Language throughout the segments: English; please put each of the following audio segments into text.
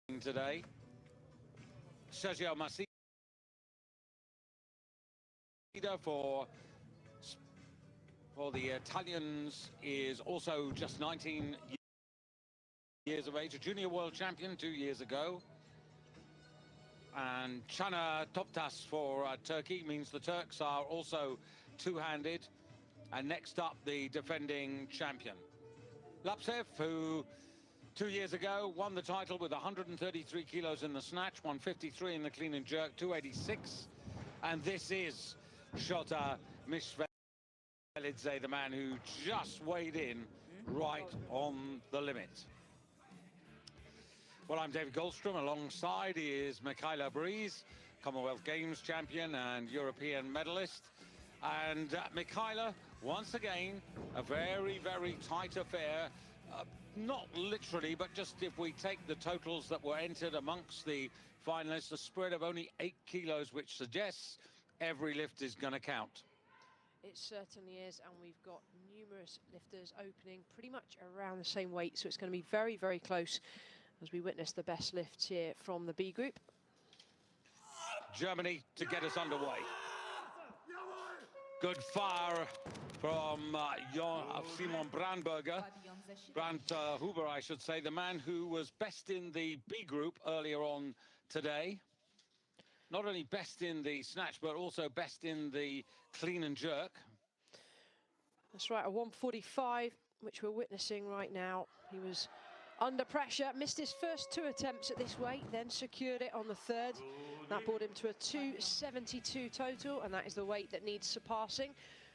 today. Sergio Massida for the Italians is also just 19 years of age, a junior world champion 2 years ago. And Chana Toptas for Turkey means the Turks are also two-handed. And next up, the defending champion, Lapsev, who 2 years ago won the title with 133 kilos in the snatch, 153 in the clean and jerk, 286. And this is Shota Mishvelidze, the man who just weighed in right on the limit. Well, I'm David Goldstrom. Alongside is Michaela Breeze, Commonwealth Games champion and European medalist. And Michaela, once again, a very, very tight affair. Not literally, but just if we take the totals that were entered amongst the finalists, a spread of only 8 kilos, which suggests every lift is going to count. It certainly is, and we've got numerous lifters opening pretty much around the same weight, so it's going to be very, very close as we witness the best lifts here from the B group. Germany to get us underway. Good fire from Simon Brandberger. Huber, I should say, the man who was best in the B group earlier on today. Not only best in the snatch, but also best in the clean and jerk. That's right, a 145, which we're witnessing right now. He was under pressure, missed his first 2 attempts at this weight, then secured it on the 3rd. That brought him to a 272 total, and that is the weight that needs surpassing,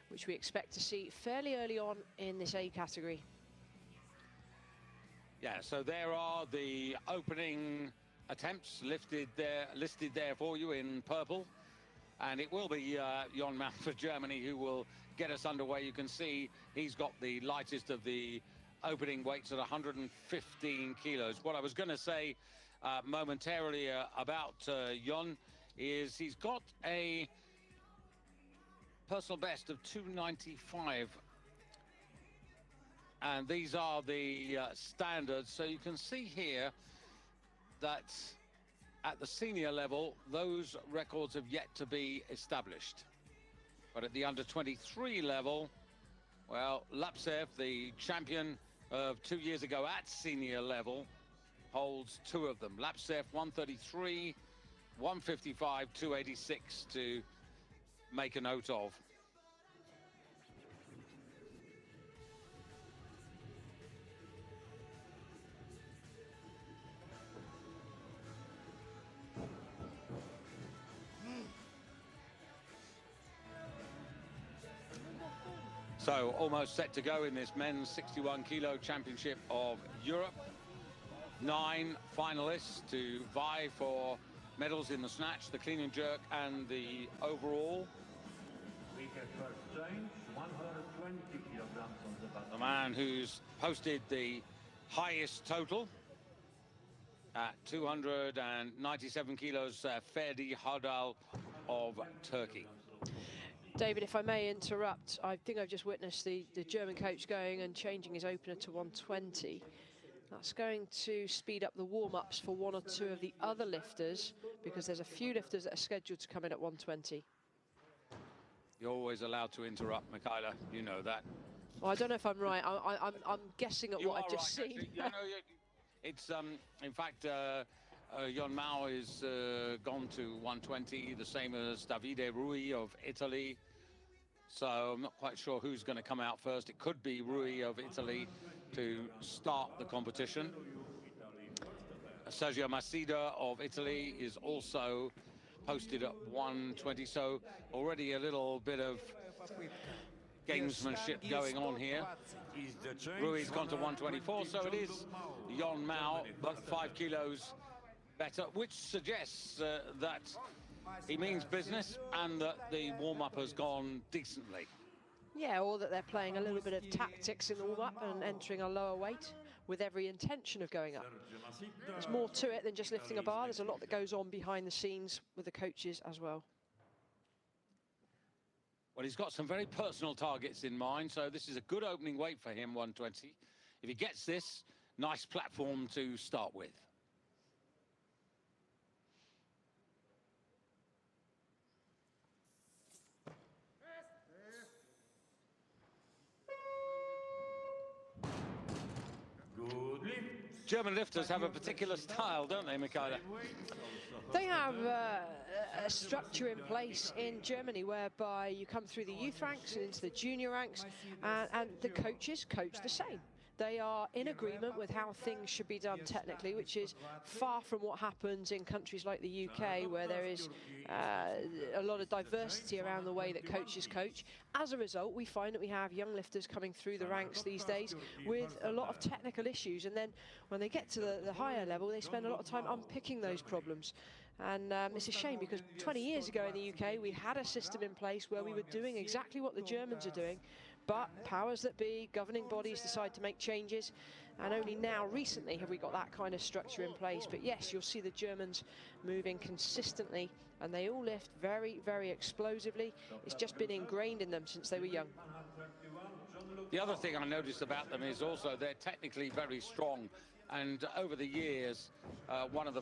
which we expect to see fairly early on in this A category. Yeah, so there are the opening attempts listed there for you in purple. And it will be Jon Mau for Germany who will get us underway. You can see he's got the lightest of the opening weights at 115 kilos. What I was going to say momentarily about Jon is he's got a personal best of 295. And these are the standards. So you can see here that at the senior level, those records have yet to be established. But at the under-23 level, well, Lapsev, the champion of 2 years ago at senior level, holds 2 of them. Lapsev 133, 155, 286 to make a note of. So almost set to go in this men's 61 kilo championship of Europe. 9 finalists to vie for medals in the snatch, the clean and jerk and the overall. We have first change, 120 kilograms on the bottom. The man who's posted the highest total at 297 kilos, Ferdi Hardal of Turkey. David, if I may interrupt, I think I've just witnessed the German coach going and changing his opener to 120. That's going to speed up the warm-ups for 1 or 2 of the other lifters, because there's a few lifters that are scheduled to come in at 120. You're always allowed to interrupt, Michaela. You know that. Well, I don't know if I'm right. I'm guessing at what I've just seen. You know, it's in fact Jon Mau is gone to 120, the same as Davide Rui of Italy. So I'm not quite sure who's going to come out first. It could be Rui of Italy to start the competition. Sergio Massida of Italy is also posted at 120. So already a little bit of gamesmanship going on here. Rui's gone to 124, so it is Jon Mau, but 5 kilos better, which suggests that he means business and that the warm-up has gone decently. Yeah, or that they're playing a little bit of tactics in the warm-up and entering a lower weight with every intention of going up. There's more to it than just lifting a bar. There's a lot that goes on behind the scenes with the coaches as well. Well, he's got some very personal targets in mind, so this is a good opening weight for him, 120. If he gets this, nice platform to start with. German lifters have a particular style, don't they, Michaela? They have a structure in place in Germany whereby you come through the youth ranks and into the junior ranks, and the coaches coach the same. They are in agreement with how things should be done technically, which is far from what happens in countries like the UK, where there is a lot of diversity around the way that coaches coach. As a result, we find that we have young lifters coming through the ranks these days with a lot of technical issues, and then when they get to the higher level, they spend a lot of time unpicking those problems. And it's a shame, because 20 years ago in the UK, we had a system in place where we were doing exactly what the Germans are doing, but powers that be, governing bodies, decide to make changes, and only now recently have we got that kind of structure in place. But yes, you'll see the Germans moving consistently, and they all lift very, very explosively. It's just been ingrained in them since they were young. The other thing I noticed about them is also they're technically very strong, and over the years, one of the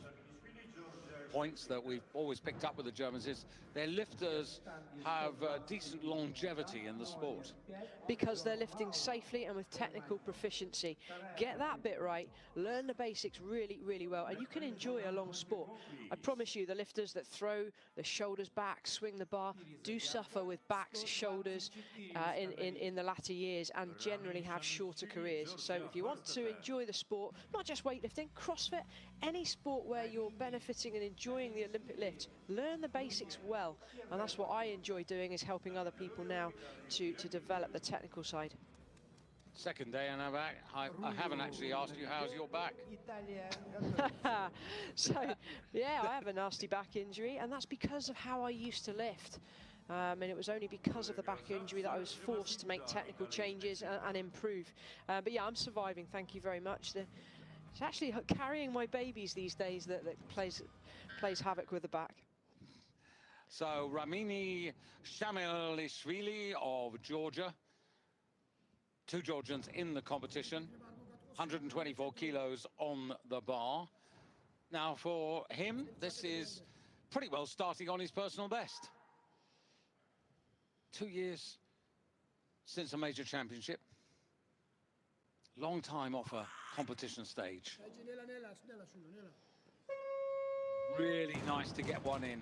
points that we've always picked up with the Germans is their lifters have decent longevity in the sport. Because they're lifting safely and with technical proficiency. Get that bit right, learn the basics really, really well, and you can enjoy a long sport. I promise you, the lifters that throw the shoulders back, swing the bar, do suffer with backs, shoulders in the latter years, and generally have shorter careers. So if you want to enjoy the sport, not just weightlifting, CrossFit, any sport where you're benefiting and enjoying the Olympic lift, learn the basics well. And that's what I enjoy doing, is helping other people now to develop the technical side. Second day and I'm back. I haven't actually asked you, how's your back? So, yeah, I have a nasty back injury, and that's because of how I used to lift. And it was only because of the back injury that I was forced to make technical changes and improve. But yeah, I'm surviving, thank you very much. It's actually carrying my babies these days that plays havoc with the back. So Ramini Shamilishvili of Georgia, 2 Georgians in the competition, 124 kilos on the bar. Now for him, this is pretty well starting on his personal best. 2 years since a major championship. Long time off a competition stage. Really nice to get one in.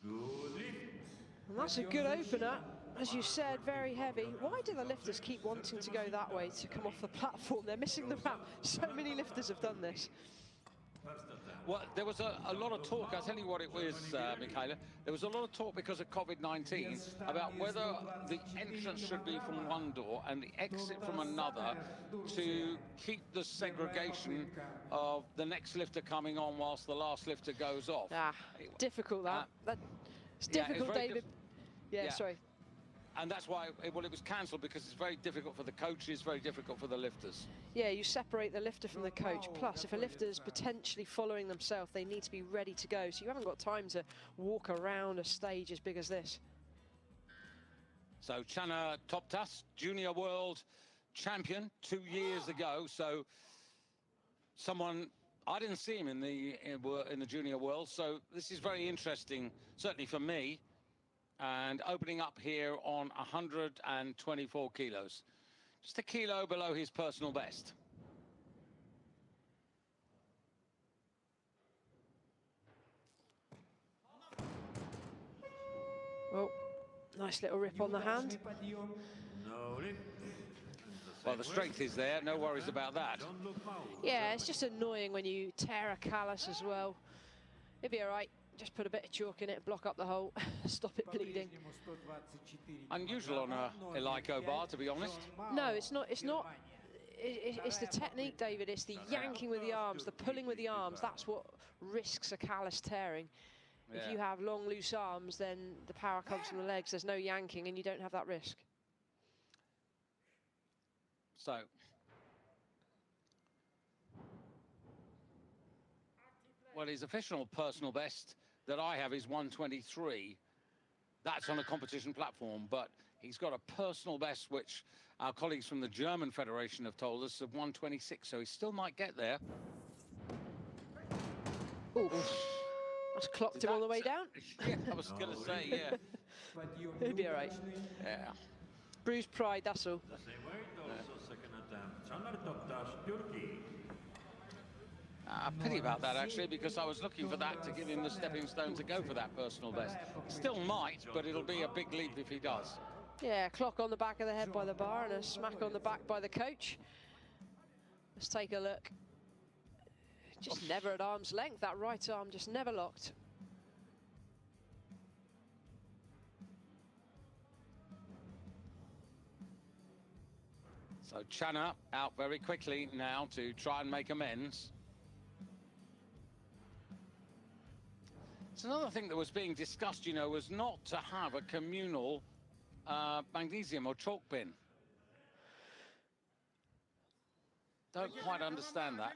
And that's a good opener. As you said, very heavy. Why do the lifters keep wanting to go that way to come off the platform? They're missing the ramp. So many lifters have done this. Well, there was a lot of talk. I'll tell you what it was, Michaela. There was a lot of talk because of COVID-19 about whether the entrance should be from one door and the exit from another, to keep the segregation of the next lifter coming on whilst the last lifter goes off. Difficult that. It's difficult, David. Yeah, sorry. And that's why, it was cancelled, because it's very difficult for the coaches, very difficult for the lifters. Yeah, you separate the lifter from the coach. Plus, if a lifter's potentially following themselves, they need to be ready to go. So you haven't got time to walk around a stage as big as this. So Chana Toptas, junior world champion 2 years ago. So someone, I didn't see him in the junior world. So this is very interesting, certainly for me. And opening up here on 124 kilos. Just a kilo below his personal best. Well, nice little rip on the hand. Well, the strength is there, no worries about that. Yeah, it's just annoying when you tear a callus as well. It'd be all right. Just put a bit of chalk in it, block up the hole, stop it bleeding. Unusual on a Elico bar, to be honest. No, it's not. It's not. It's the technique, David. It's the yanking with the arms, the pulling with the arms. That's what risks a callus tearing. Yeah. If you have long, loose arms, then the power comes from the legs. There's no yanking, and you don't have that risk. So. Well, his official personal best that I have is 123. That's on a competition platform, but he's got a personal best, which our colleagues from the German Federation have told us, of 126, so he still might get there. Oof. That's clocked him all the way down. Yeah, I was going to say, yeah. He'll be all right. Yeah. Bruised pride, that's all. Pity about that, actually, because I was looking for that to give him the stepping stone to go for that personal best. Still might, but it'll be a big leap if he does. Yeah, clock on the back of the head by the bar and a smack on the back by the coach. Let's take a look. Just never at arm's length. That right arm just never locked. So Channa out very quickly now to try and make amends. It's another thing that was being discussed, you know, was not to have a communal magnesium or chalk bin. Don't quite understand that.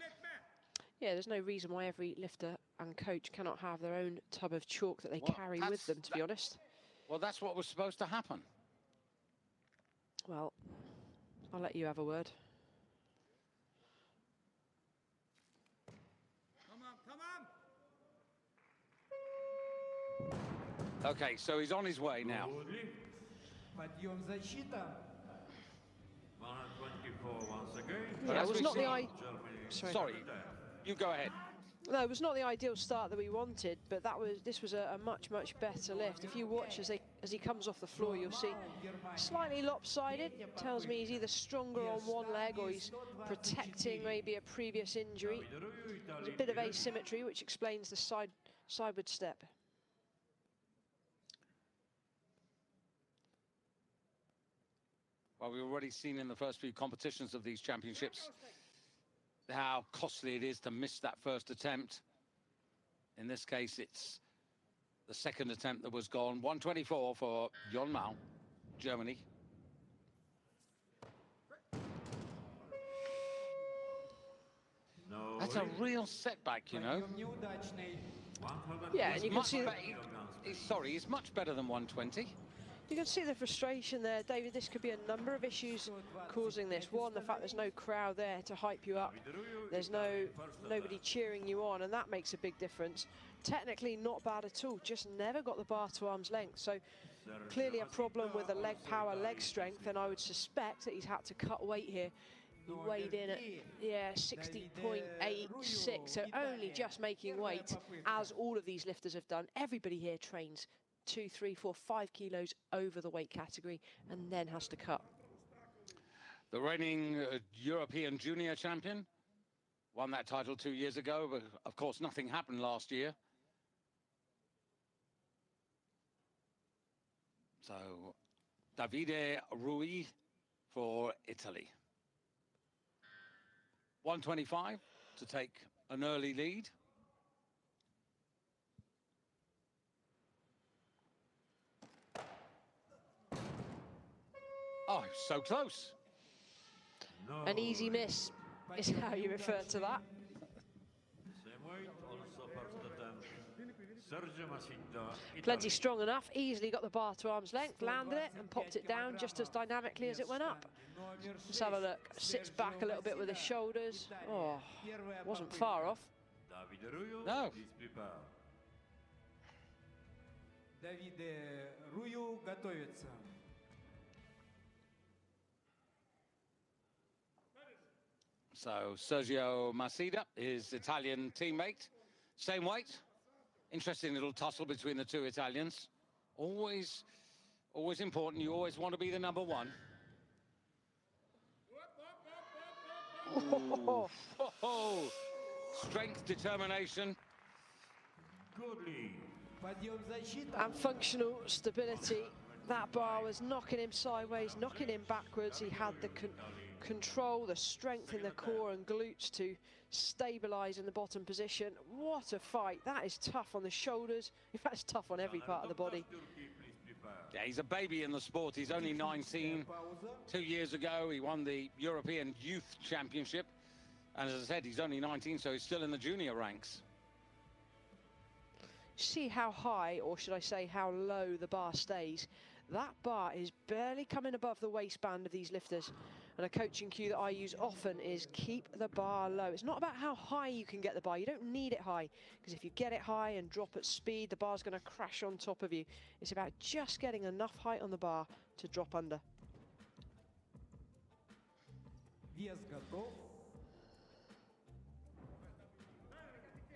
Yeah, there's no reason why every lifter and coach cannot have their own tub of chalk that they carry with them, to be honest. Well, that's what was supposed to happen. Well, I'll let you have a word. Okay, so he's on his way now. Podium защита. 124 once again. Yeah, it was not the Sorry, you go ahead. No, it was not the ideal start that we wanted, but this was a much better lift. If you watch as he comes off the floor, you'll see slightly lopsided. Tells me he's either stronger on one leg or he's protecting maybe a previous injury. There's a bit of asymmetry, which explains the sideward step. Well, we've already seen in the first few competitions of these championships how costly it is to miss that first attempt. In this case, it's the second attempt that was gone. 124 for Jon Mao, Germany. That's a real setback, you know. Yeah, and you can see he's much better than 120. You can see the frustration there, David. This could be a number of issues causing this. One, the fact there's no crowd there to hype you up. There's nobody cheering you on, and that makes a big difference. Technically, not bad at all. Just never got the bar to arm's length. So clearly a problem with the leg power, leg strength, and I would suspect that he's had to cut weight here. He weighed in at 60.86, so only just making weight, as all of these lifters have done. Everybody here trains 2, 3, 4, 5 kilos over the weight category and then has to cut. The reigning European junior champion won that title 2 years ago, but of course nothing happened last year. So Davide Rui for Italy. 125 to take an early lead. Oh, so close. An easy miss is how you refer to that. Plenty strong enough, easily got the bar to arm's length, landed it and popped it down just as dynamically as it went up. Let's have a look. Sits back a little bit with his shoulders. Oh, wasn't far off. No. Давиде Рую готовится. So Sergio Macida, his Italian teammate, same weight. Interesting little tussle between the two Italians. Always important. You always want to be the number one. Oh. Strength, determination. And functional stability. That bar was knocking him sideways, knocking him backwards. He had the control, the strength in the core and glutes to stabilize in the bottom position. What a fight. That is tough on the shoulders. In fact, it's tough on every part of the body. Yeah, he's a baby in the sport. He's only 19. 2 years ago, he won the European Youth Championship. And as I said, he's only 19, so he's still in the junior ranks. See how high, or should I say how low, the bar stays. That bar is barely coming above the waistband of these lifters. And a coaching cue that I use often is keep the bar low. It's not about how high you can get the bar. You don't need it high, because if you get it high and drop at speed, the bar's going to crash on top of you. It's about just getting enough height on the bar to drop under.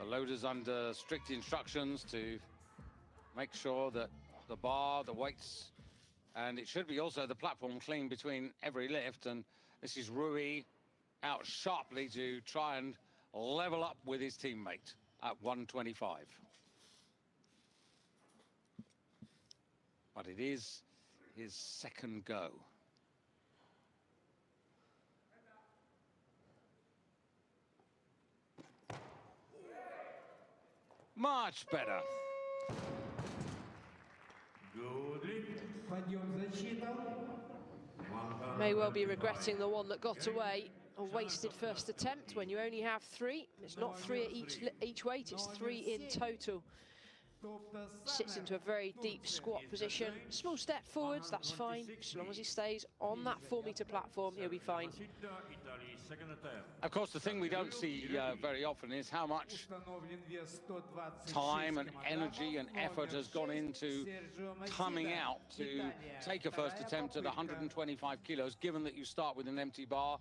The loader's under strict instructions to make sure that the bar, the weights, and it should be also the platform clean between every lift. And this is Rui out sharply to try and level up with his teammate at 125. But it is his second go. Much better. May well be regretting the one that got away. A wasted first attempt when you only have 3. It's not 3 at each weight, it's 3 in total. Sits into a very deep squat position. Small step forwards, that's fine. As long as he stays on that 4-meter platform, he'll be fine. Of course, the thing we don't see very often is how much time and energy and effort has gone into coming out to take a first attempt at 125 kilos, given that you start with an empty bar.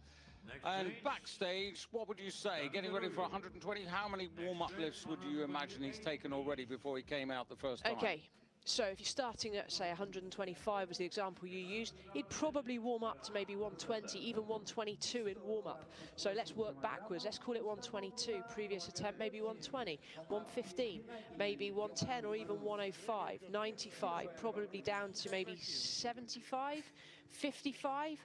And backstage, what would you say? Getting ready for 120, how many warm-up lifts would you imagine he's taken already before he came out the first time? Okay, so if you're starting at, say, 125 was the example you used, he'd probably warm up to maybe 120, even 122 in warm-up. So let's work backwards. Let's call it 122. Previous attempt, maybe 120, 115, maybe 110 or even 105, 95, probably down to maybe 75, 55.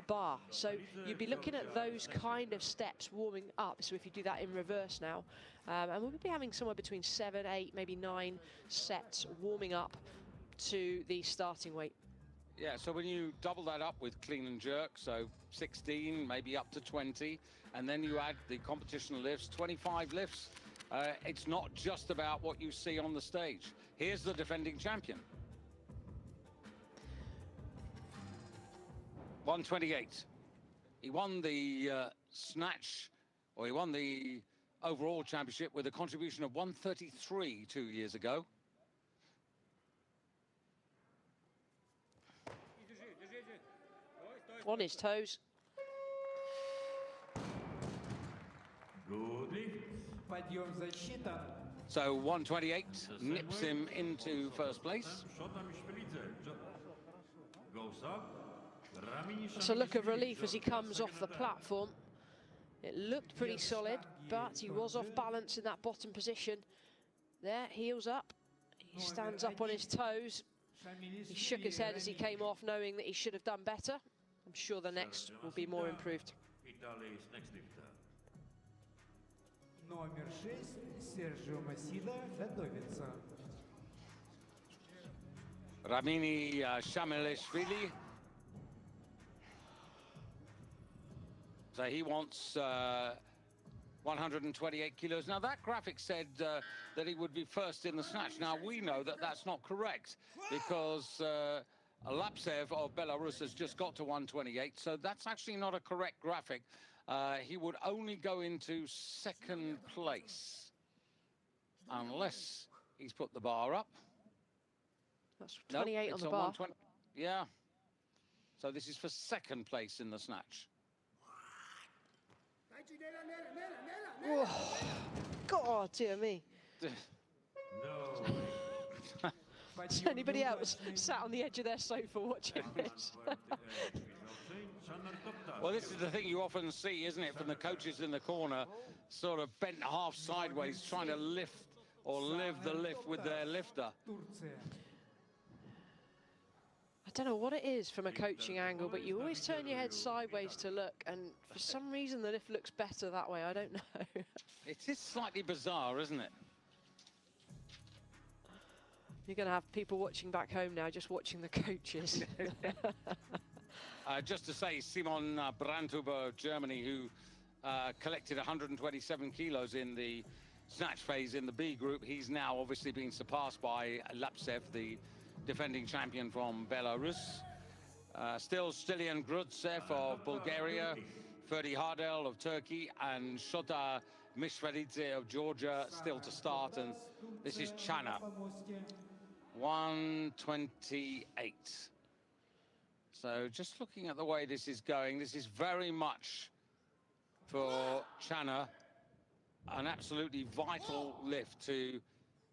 Bar. So you'd be looking at those kind of steps warming up. So if you do that in reverse now, and we'll be having somewhere between 7, 8, maybe 9 sets warming up to the starting weight. Yeah, so when you double that up with clean and jerk, so 16, maybe up to 20, and then you add the competition lifts, 25 lifts, it's not just about what you see on the stage. Here's the defending champion. 128. He won the Snatch, or he won the overall championship with a contribution of 133 2 years ago. On his toes. So 128 nips him into first place. It's a look of relief as he comes off the platform. It looked pretty solid, but he was off balance in that bottom position. There, heels up. He stands up on his toes. He shook his head as he came off, knowing that he should have done better. I'm sure the next will be more improved. Ramini Shamelishvili. So he wants 128 kilos. Now, that graphic said that he would be first in the snatch. Now, we know that that's not correct because Lapsev of Belarus has just got to 128. So that's actually not a correct graphic. He would only go into second place unless he's put the bar up. That's 28 nope, on the bar. Yeah. So this is for second place in the snatch. Oh, God, dear me. Is anybody else sat on the edge of their sofa watching this? Well, this is the thing you often see, isn't it, from the coaches in the corner, sort of bent half sideways, trying to lift or live the lift with their lifter. I don't know what it is from a coaching angle, but you always turn your head sideways to look, and for some reason the lift looks better that way. I don't know. It is slightly bizarre, isn't it? You're going to have people watching back home now, just watching the coaches. Just to say, Simon Brandhuber, Germany, who collected 127 kilos in the snatch phase in the B group, he's now obviously being surpassed by Lapsev, the defending champion from Belarus. Still Stilian Grutsev of Bulgaria, Ferdi Hardel of Turkey, and Shota Mishveridze of Georgia still to start. And this is Chana. 128. So just looking at the way this is going, this is very much for Chana an absolutely vital lift to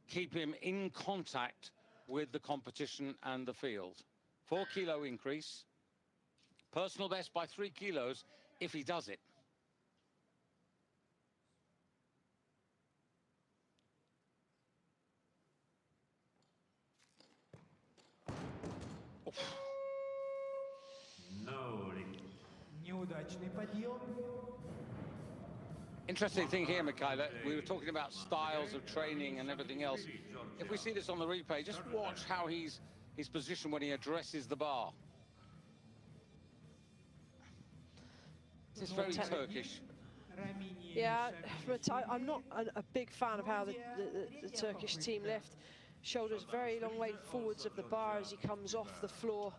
keep him in contact with the competition and the field. 4 kilo increase, personal best by 3 kilos if he does it. Interesting thing here, Michaela, we were talking about styles of training and everything else. If we see this on the replay, just watch how his position when he addresses the bar. It's very Turkish. Yeah, but I'm not a big fan of how the Turkish team lift. Shoulders very long way forwards of the bar as he comes off the floor,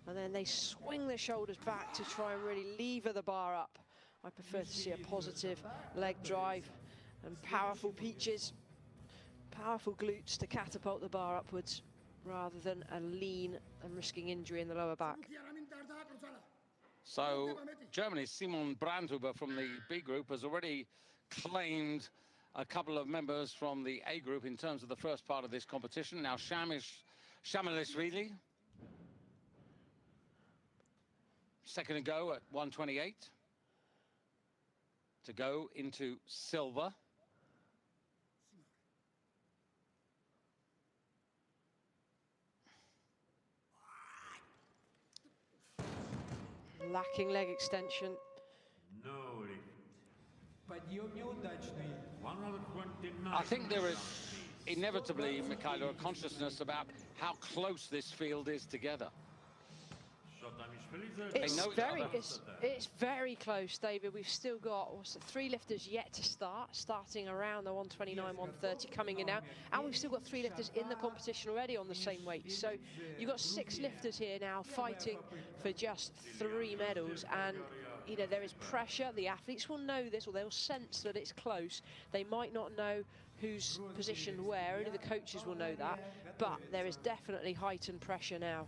and then they swing their shoulders back to try and really lever the bar up. I prefer to see a positive leg drive and powerful peaches, powerful glutes to catapult the bar upwards rather than a lean and risking injury in the lower back. So Germany's Simon Brandhuber from the B group has already claimed a couple of members from the A group in terms of the first part of this competition. Now Finalist really. Second to go at 128. To go into silver. Lacking leg extension. No lift. Подъем неудачный. 129. I think there is inevitably, Michaela, a consciousness about how close this field is together. It's very close, David. We've still got 3 lifters yet to start, starting around the 129, 130 coming in now, and we've still got 3 lifters in the competition already on the same weight. So you've got 6 lifters here now fighting for just 3 medals, and you know there is pressure. The athletes will know this, or they'll sense that it's close. They might not know who's positioned where, only the coaches will know that, but there is definitely heightened pressure now.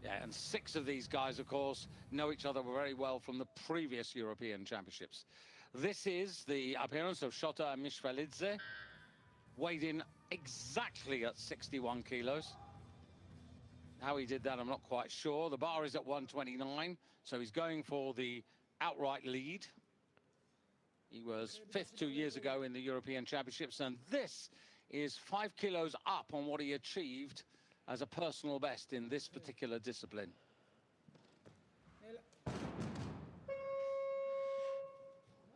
Yeah, and 6 of these guys, of course, know each other very well from the previous European Championships. This is the appearance of Shota Mishvalidze, weighed in exactly at 61 kilos. How he did that, I'm not quite sure. The bar is at 129, so he's going for the outright lead. He was 5th 2 years ago in the European Championships, and this is 5 kilos up on what he achieved as a personal best in this particular discipline.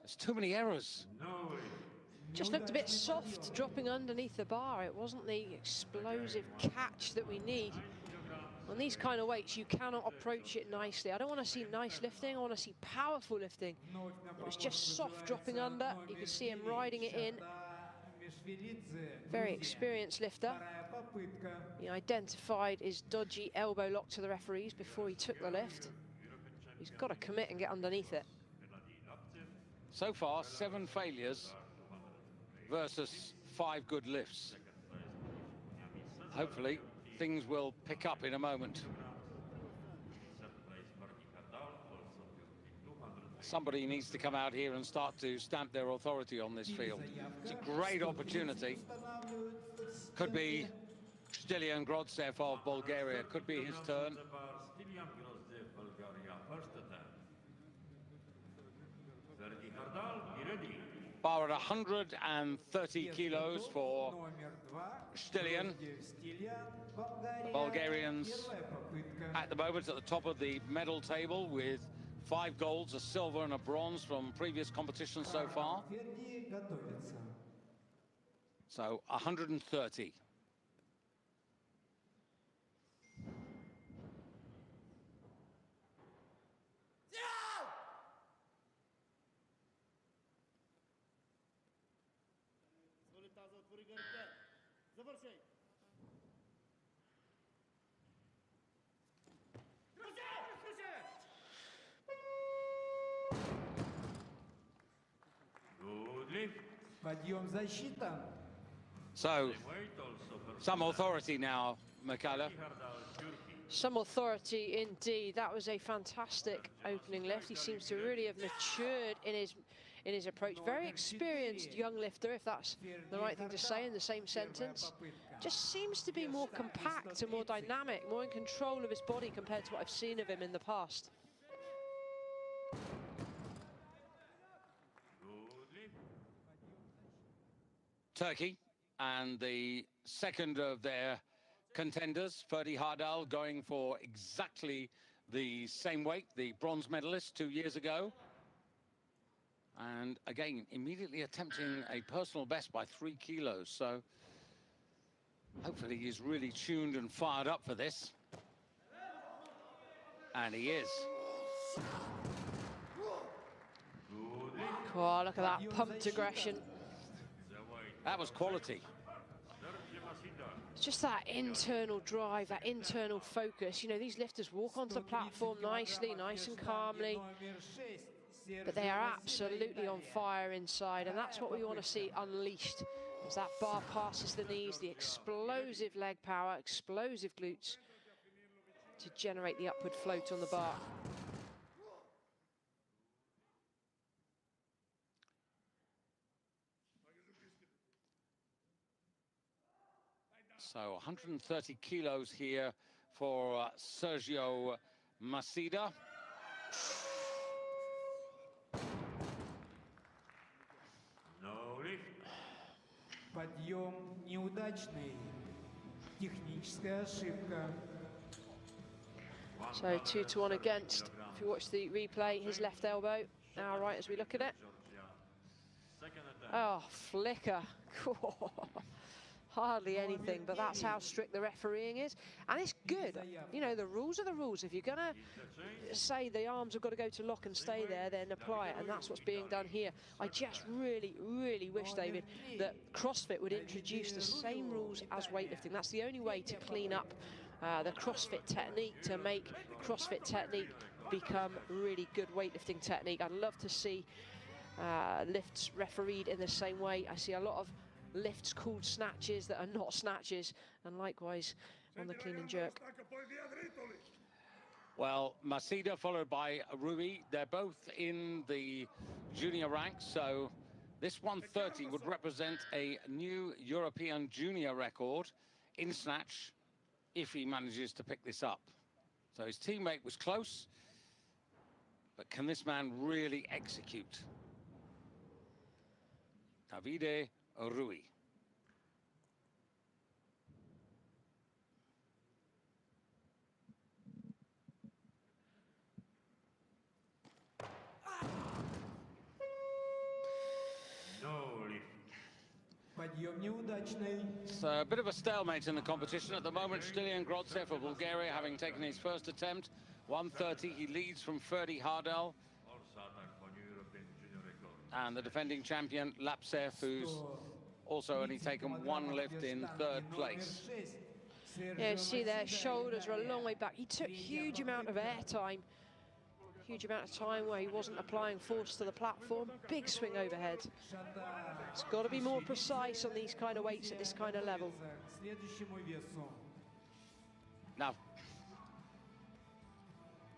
There's too many errors. Just looked a bit soft dropping underneath the bar. It wasn't the explosive catch that we need. On these kind of weights, you cannot approach it nicely. I don't want to see nice lifting, I want to see powerful lifting. It was just soft dropping under. You can see him riding it in. Very experienced lifter. He identified his dodgy elbow lock to the referees before he took the lift. He's got to commit and get underneath it. So far, 7 failures versus 5 good lifts. Hopefully, things will pick up in a moment. Somebody needs to come out here and start to stamp their authority on this field. It's a great opportunity. Could be Stilian Grozdev of Bulgaria. Could be his turn. Bar at 130 kilos for Stilian. The Bulgarians at the moment at the top of the medal table with 5 golds, a silver and a bronze from previous competitions so far. So 130. So, some authority now, Michaela. Some authority indeed. That was a fantastic opening lift. He seems to really have matured in in his approach. Very experienced young lifter, if that's the right thing to say in the same sentence. Just seems to be more compact and more dynamic, more in control of his body compared to what I've seen of him in the past. Turkey, and the second of their contenders, Ferdi Hardal, going for exactly the same weight, the bronze medalist 2 years ago. And again, immediately attempting a personal best by 3 kilos. So hopefully he's really tuned and fired up for this. And he is. Oh, look at that pumped aggression. That was quality. It's just that internal drive, that internal focus. You know, these lifters walk onto the platform nicely, nice and calmly, but they are absolutely on fire inside, and that's what we want to see unleashed. As that bar passes the knees, the explosive leg power, explosive glutes to generate the upward float on the bar. So 130 kilos here for Sergio Macida. Подъем неудачный. Техническая ошибка. So 2-1 against. If you watch the replay, his left elbow. Now right as we look at it. Oh, flicker. Hardly anything, but that's how strict the refereeing is. And it's good. You know, the rules are the rules. If you're going to say the arms have got to go to lock and stay there, then apply it. And that's what's being done here. I just really, really wish, David, that CrossFit would introduce the same rules as weightlifting. That's the only way to clean up the CrossFit technique, to make CrossFit technique become really good weightlifting technique. I'd love to see lifts refereed in the same way. I see a lot of lifts called snatches that are not snatches, and likewise on the clean and jerk. Well, Macida followed by Rui. They're both in the junior ranks, so this 130 would represent a new European junior record in snatch if he manages to pick this up. So his teammate was close, but can this man really execute? Davide Rui. It's a bit of a stalemate in the competition at the moment. Stilian Grotsev of Bulgaria having taken his first attempt. 130, he leads from Ferdi Hardal. And the defending champion, Lapsev, who's also only taken one lift in third place. Yeah, see their shoulders are a long way back. He took huge amount of air time. Huge amount of time where he wasn't applying force to the platform. Big swing overhead. It's got to be more precise on these kind of weights at this kind of level. Now,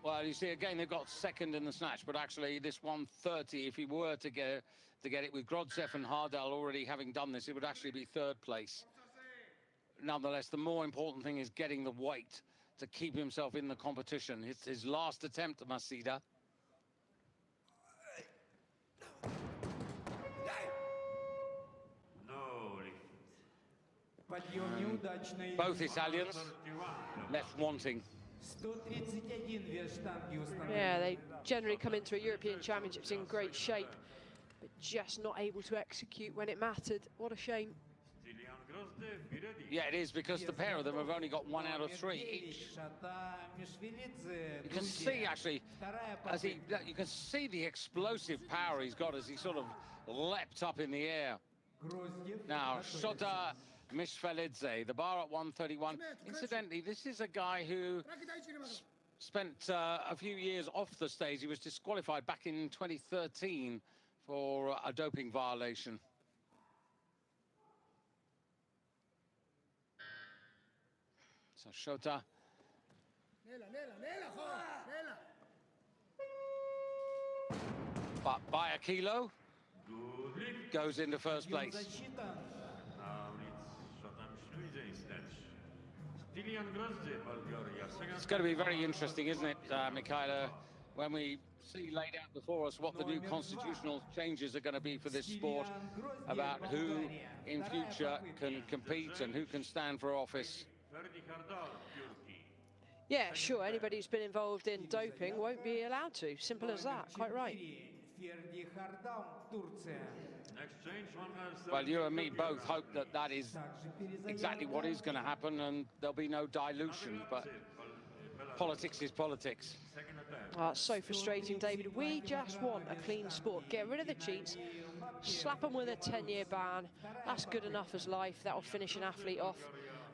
well, you see, again, they've got second in the snatch, but actually this 130, if he were to get it with Grotsev and Hardal already having done this, it would actually be third place. Nonetheless, the more important thing is getting the weight to keep himself in the competition. It's his last attempt, Macida. Both Italians left wanting. Yeah, they generally come into a European Championships in great shape, but just not able to execute when it mattered. What a shame. Yeah, it is, because the pair of them have only got 1 out of 3 each. You can see, actually, as you can see the explosive power he's got as he sort of leapt up in the air. Now, Shota Mishvelidze, the bar at 131. Incidentally, this is a guy who spent a few years off the stage. He was disqualified back in 2013 for a doping violation. So Shota. But by a kilo. goes into first place. It's going to be very interesting, isn't it, Michaela, when we see laid out before us what the new constitutional changes are going to be for this sport, about who in future can compete and who can stand for office. Yeah, sure, anybody who's been involved in doping won't be allowed to. Simple as that, quite right. Well, you and me both hope that that is exactly what is going to happen and there'll be no dilution, but politics is politics. Oh, it's so frustrating, David. We just want a clean sport. Get rid of the cheats, slap them with a 10-year ban. That's good enough as life. That'll finish an athlete off.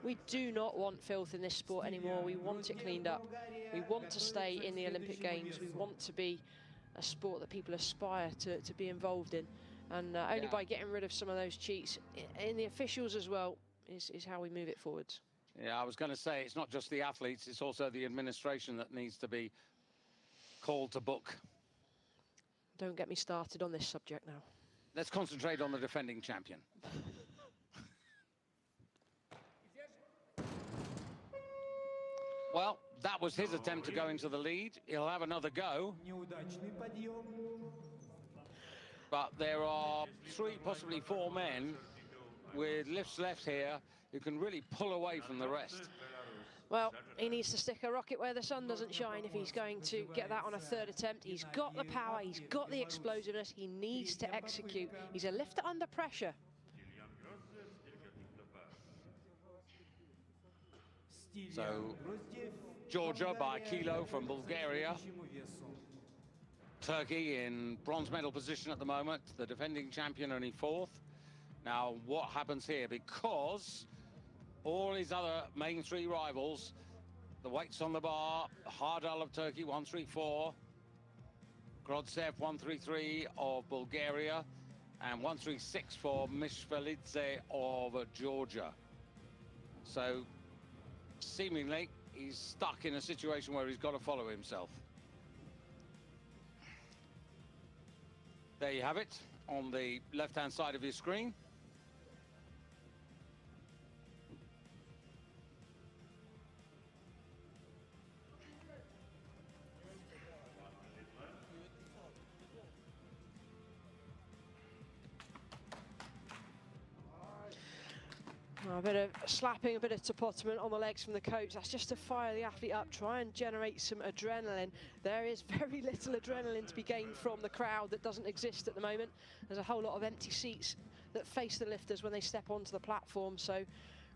We do not want filth in this sport anymore. We want it cleaned up. We want to stay in the Olympic Games. We want to be a sport that people aspire to be involved in. And only by getting rid of some of those cheats in the officials as well is how we move it forwards. Yeah, I was going to say, it's not just the athletes, it's also the administration that needs to be called to book. Don't get me started on this subject now. Let's concentrate on the defending champion. Well, that was his attempt to go into the lead. He'll have another go. But there are 3, possibly 4 men with lifts left here who can really pull away from the rest. Well, he needs to stick a rocket where the sun doesn't shine if he's going to get that on a 3rd attempt. He's got the power, he's got the explosiveness, he needs to execute. He's a lifter under pressure. So, Georgia by a kilo from Bulgaria. Turkey in bronze medal position at the moment. The defending champion only 4th. Now, what happens here? Because all his other main 3 rivals, the weights on the bar, Hardal of Turkey, 134. Grodsev, 133 of Bulgaria. And 136 for Mishvelidze of Georgia. So, seemingly, he's stuck in a situation where he's got to follow himself. There you have it on the left-hand side of your screen. A bit of slapping, a bit of topotoment on the legs from the coach. That's just to fire the athlete up, try and generate some adrenaline. There is very little adrenaline to be gained from the crowd that doesn't exist at the moment. There's a whole lot of empty seats that face the lifters when they step onto the platform, so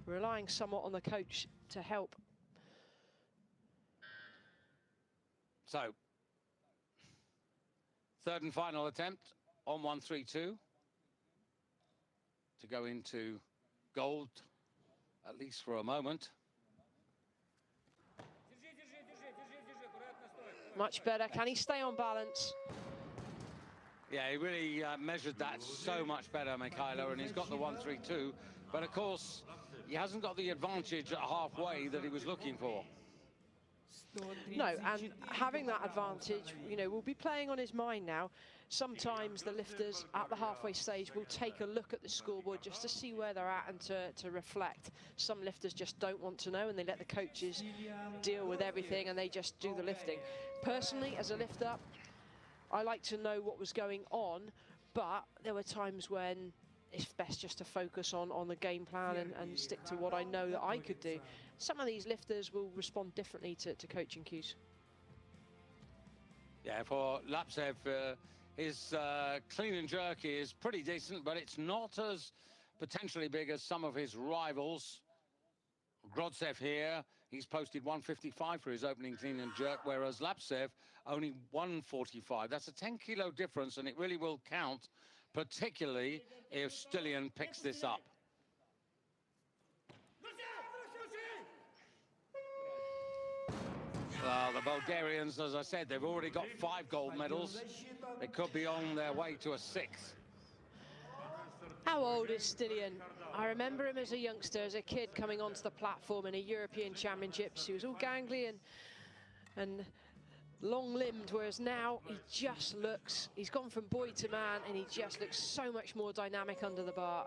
relying somewhat on the coach to help. So, 3rd and final attempt on 132 to go into gold, at least for a moment. Much better. Can he stay on balance? Yeah, he really measured that so much better, Michaela, and he's got the 132. But of course, he hasn't got the advantage at halfway that he was looking for. No, and having that advantage, you know, will be playing on his mind now. Sometimes the lifters at the halfway stage will take a look at the scoreboard just to see where they're at and to reflect. Some lifters just don't want to know and they let the coaches deal with everything and they just do the lifting. Personally, as a lifter, I like to know what was going on, but there were times when it's best just to focus on the game plan and stick to what I know that I could do. Some of these lifters will respond differently to coaching cues. Yeah, for Lapsev, his clean and jerk is pretty decent, but it's not as potentially big as some of his rivals. Grodsev here, he's posted 155 for his opening clean and jerk, whereas Lapsev only 145. That's a 10-kilo difference, and it really will count, particularly if Stilian picks this up. Well, the Bulgarians, as I said, they've already got 5 gold medals. They could be on their way to a 6th. How old is Stilian? I remember him as a youngster, as a kid, coming onto the platform in a European Championships. He was all gangly and long-limbed, whereas now he just looks, he's gone from boy to man, and he just looks so much more dynamic under the bar.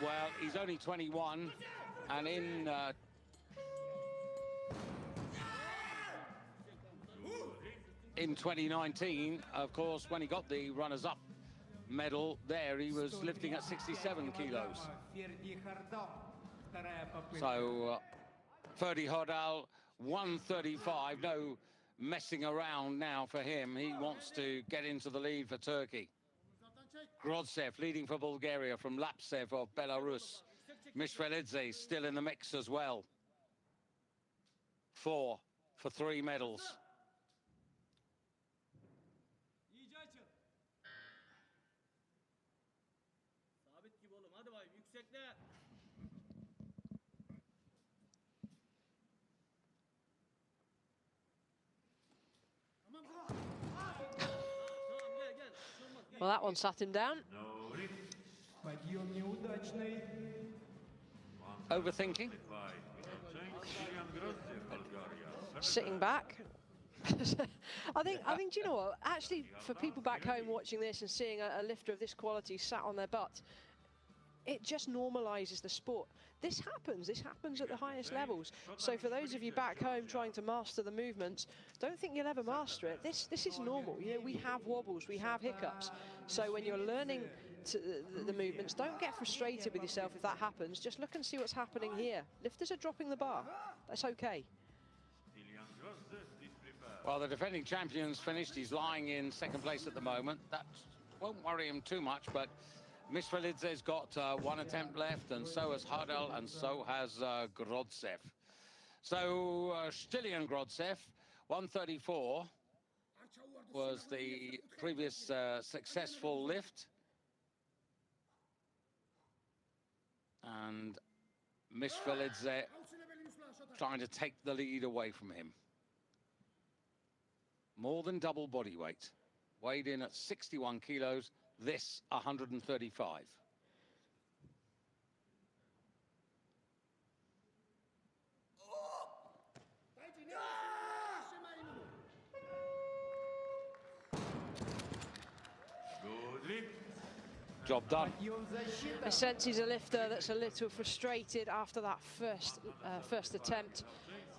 Well, he's only 21, and in 2019, of course, when he got the runners-up medal there, he was lifting at 67 kilos. So Ferdi Hodal, 135, no messing around now for him. He wants to get into the lead for Turkey. Grodsev leading for Bulgaria from Lapsev of Belarus. Mishvelidze still in the mix as well. 4 for 3 medals. Well, that one sat him down. Overthinking? Sitting back. I think, do you know what? Actually, for people back home watching this and seeing a lifter of this quality sat on their butt, it just normalizes the sport. This happens at the highest levels. So for those of you back home trying to master the movements, don't think you'll ever master it. This is normal. You know, we have wobbles, we have hiccups. So when you're learning the movements, don't get frustrated with yourself if that happens. Just look and see what's happening here. Lifters are dropping the bar. That's okay. Well, the defending champion's finished. He's lying in second place at the moment. That won't worry him too much, but Mishvelidze's got 1 attempt left, and so has Hodal, and so has Grodsev. So Stilian Grodsev, 134 was the previous successful lift. And Mishvelidze trying to take the lead away from him. More than double body weight. Weighed in at 61 kilos. This 135. Job done. I sense he's a lifter that's a little frustrated after that first attempt.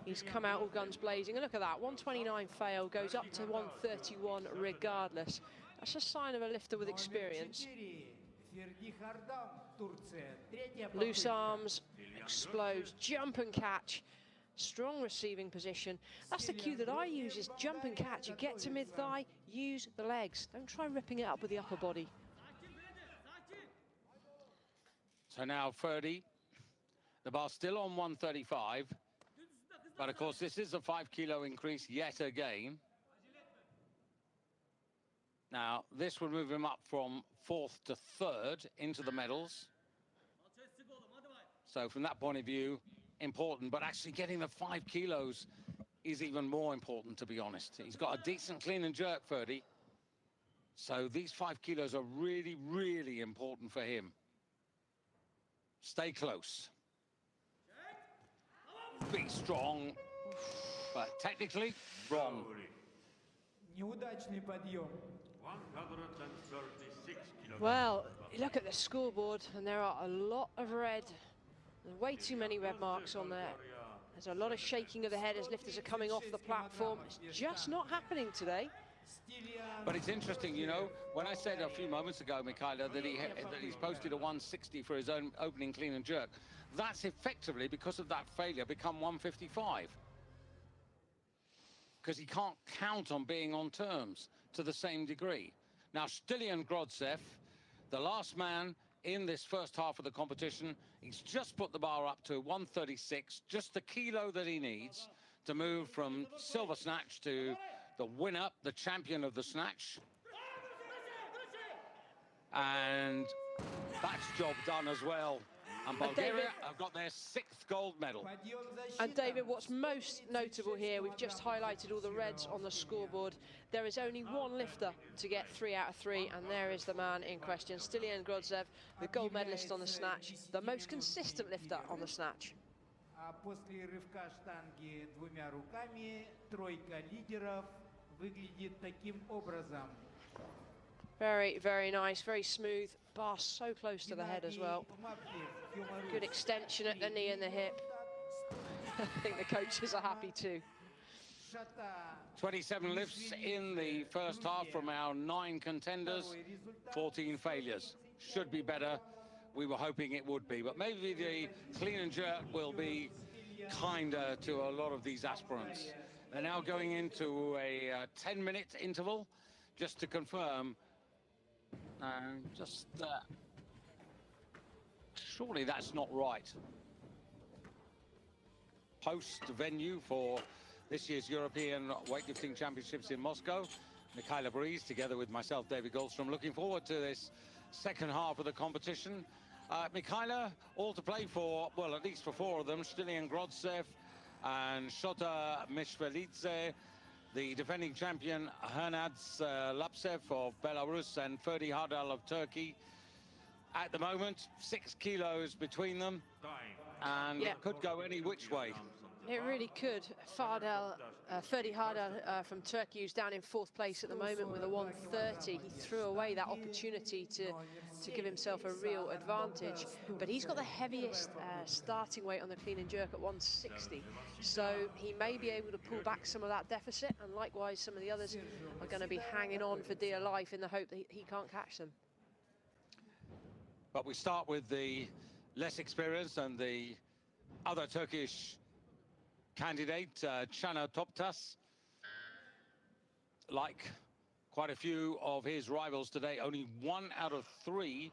He's come out all guns blazing. And look at that, 129 fail, goes up to 131 regardless. That's a sign of a lifter with experience. Loose arms, explodes, jump and catch. Strong receiving position. That's the cue that I use, is jump and catch. You get to mid-thigh, use the legs. Don't try ripping it up with the upper body. So now Ferdi, the bar's still on 135. But of course, this is a 5 kilo increase yet again. Now, this would move him up from 4th to 3rd into the medals. So from that point of view, important, but actually getting the 5 kilos is even more important, to be honest. He's got a decent clean and jerk, Ferdi. So these 5 kilos are really, really important for him. Stay close. Be strong, but technically wrong. Well, look at the scoreboard, and there are a lot of red. There's way too many red marks on there. There's a lot of shaking of the head as lifters are coming off the platform. It's just not happening today. But it's interesting, you know, when I said a few moments ago, Mikhaila, that he's posted a 160 for his own opening clean and jerk, that's effectively, because of that failure, become 155. Because he can't count on being on terms to the same degree. Now, Stilian Grodsev, the last man in this first half of the competition, he's just put the bar up to 136, just the kilo that he needs to move from silver snatch to the winner, the champion of the snatch. And that's job done as well. And Bulgaria have got their 6th gold medal. And David, what's most notable here, we've just highlighted all the reds on the scoreboard. There is only one lifter to get 3 out of 3, and there is the man in question, Stilian Grodsev, the gold medalist on the snatch, the most consistent lifter on the snatch. После рывка штанги двумя руками тройка лидеров выглядит таким образом. Very, very nice, very smooth. Bar so close to the head as well. Good extension at the knee and the hip. I think the coaches are happy too. 27 lifts in the first half from our 9 contenders, 14 failures. Should be better. We were hoping it would be, but maybe the clean and jerk will be kinder to a lot of these aspirants. They're now going into a 10-minute interval just to confirm. Surely that's not right. Host venue for this year's European Weightlifting Championships in Moscow. Michaela Breeze, together with myself, David Goldstrom, looking forward to this second half of the competition. Michaela, all to play for, well, at least for 4 of them, Stilian Grodsev and Shota Mishvelidze, the defending champion Hernadz Lapsev of Belarus and Ferdi Hardal of Turkey. At the moment, 6 kilos between them, and it could go any which way. It really could. Ferdi Hardal from Turkey, who's down in 4th place at the moment with a 130. He threw away that opportunity to give himself a real advantage. But he's got the heaviest starting weight on the clean and jerk at 160. So he may be able to pull back some of that deficit. And likewise, some of the others are going to be hanging on for dear life in the hope that he can't catch them. But we start with the less experienced and the other Turkish candidate, Chana Toptas. Like quite a few of his rivals today, only 1 out of 3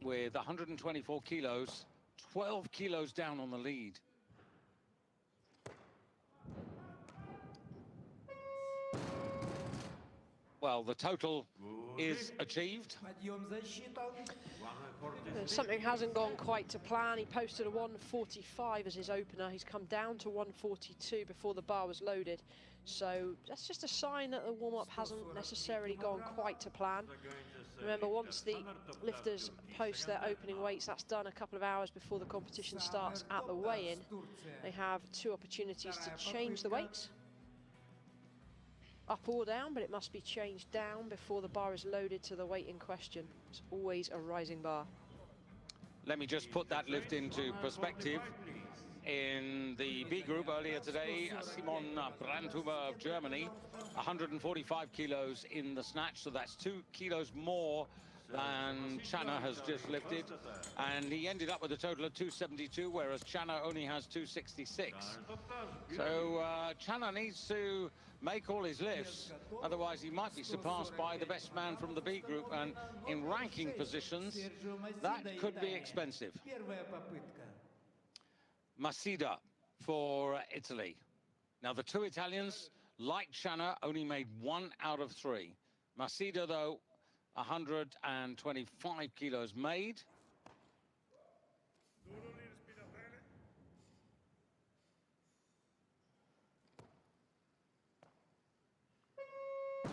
with 124 kilos, 12 kilos down on the lead. Well, the total is achieved. Something hasn't gone quite to plan. He posted a 145 as his opener. He's come down to 142 before the bar was loaded. So that's just a sign that the warm-up hasn't necessarily gone quite to plan. Remember, once the lifters post their opening weights, that's done a couple of hours before the competition starts at the weigh-in. They have 2 opportunities to change the weights, up or down, but it must be changed down before the bar is loaded to the weight in question. It's always a rising bar. Let me just put that lift into perspective. In the B group earlier today, Simon Brandhuber of Germany, 145 kilos in the snatch, so that's 2 kilos more than Chana has just lifted, and he ended up with a total of 272, whereas Chana only has 266. So Chana needs to make all his lifts, otherwise he might be surpassed by the best man from the B group, and in ranking positions that could be expensive. Masida for Italy. Now the 2 Italians, like Chana, only made 1 out of 3. Masida, though, 125 kilos made.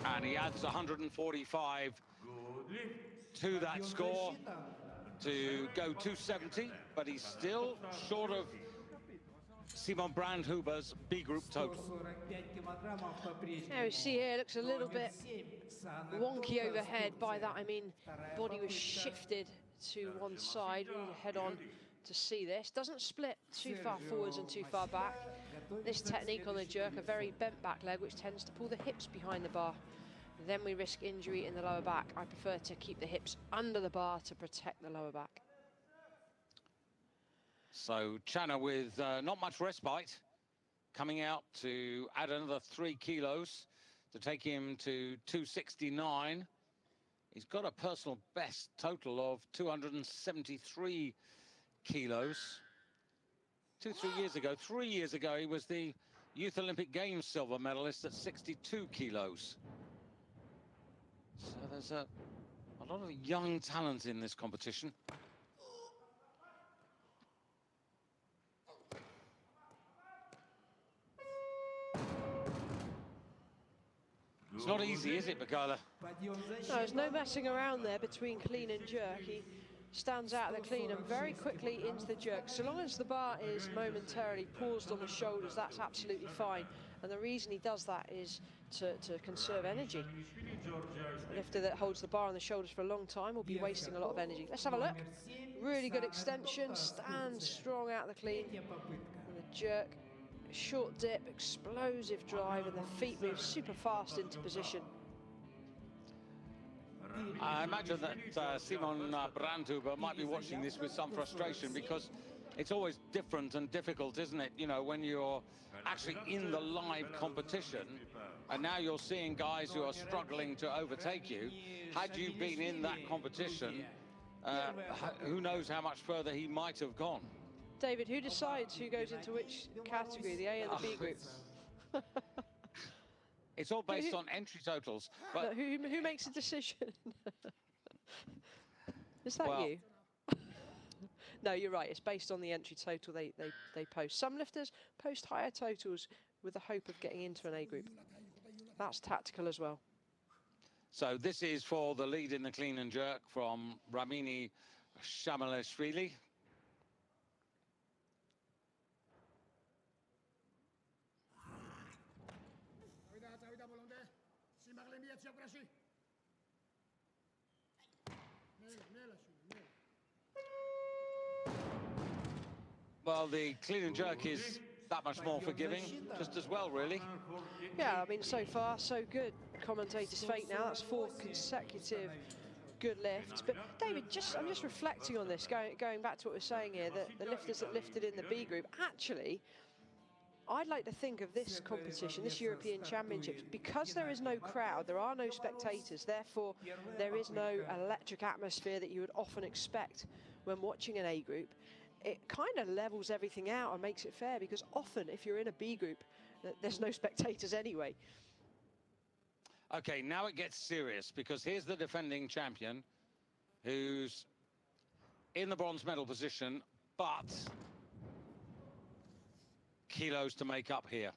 And he adds 145 to that score to go 270, but he's still short of Simon Brandhuber's B group total. Now you see here, it looks a little bit wonky overhead. By that I mean body was shifted to one side, really head on to see this. Doesn't split too far forwards and too far back. This technique on the jerk, a very bent back leg, which tends to pull the hips behind the bar. Then we risk injury in the lower back. I prefer to keep the hips under the bar to protect the lower back. So Chana with not much respite, coming out to add another 3 kilos to take him to 269. He's got a personal best total of 273 kilos. 3 years ago, he was the Youth Olympic Games silver medalist at 62 kilos. So there's a lot of young talent in this competition. It's not easy, is it, Michaela? No, there's no messing around there between clean and jerk. He stands out of the clean and very quickly into the jerk. So long as the bar is momentarily paused on the shoulders, that's absolutely fine. And the reason he does that is to conserve energy. A lifter that holds the bar on the shoulders for a long time will be wasting a lot of energy. Let's have a look. Really good extension, stands strong out of the clean. And the jerk, short dip, explosive drive, and the feet move super fast into position. I imagine that Simon Brandhuber might be watching this with some frustration, because it's always different and difficult, isn't it? You know, when you're actually in the live competition, and now you're seeing guys who are struggling to overtake you. Had you been in that competition, who knows how much further he might have gone. David, who decides who goes into which category, the A or the B group? It's all based on entry totals. But who makes a decision? Is that you? No, you're right. It's based on the entry total they post. Some lifters post higher totals with the hope of getting into an A group. That's tactical as well. So this is for the lead in the clean and jerk from Ramini Shamalashvili. Well, the clean and jerk is that much more forgiving, just as well, really. Yeah, I mean, so far, so good. Commentator's fate now. That's 4 consecutive good lifts. But, David, I'm just reflecting on this, going back to what we're saying here, that the lifters that lifted in the B group, actually, I'd like to think of this competition, this European Championships, because there is no crowd, there are no spectators, therefore there is no electric atmosphere that you would often expect when watching an A group. It kind of levels everything out and makes it fair, because often if you're in a B group, there's no spectators anyway. Okay, now it gets serious, because here's the defending champion who's in the bronze medal position, but kilos to make up here.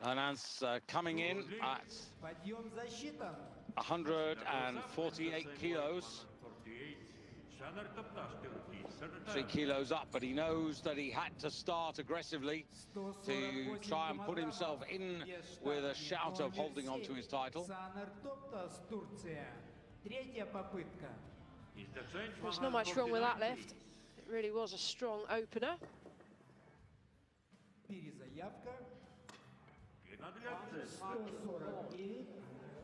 Anand's coming in at 148 kilos. 3 kilos up, but he knows that he had to start aggressively to try and put himself in with a shout of holding on to his title. There's not much wrong with that lift. It really was a strong opener.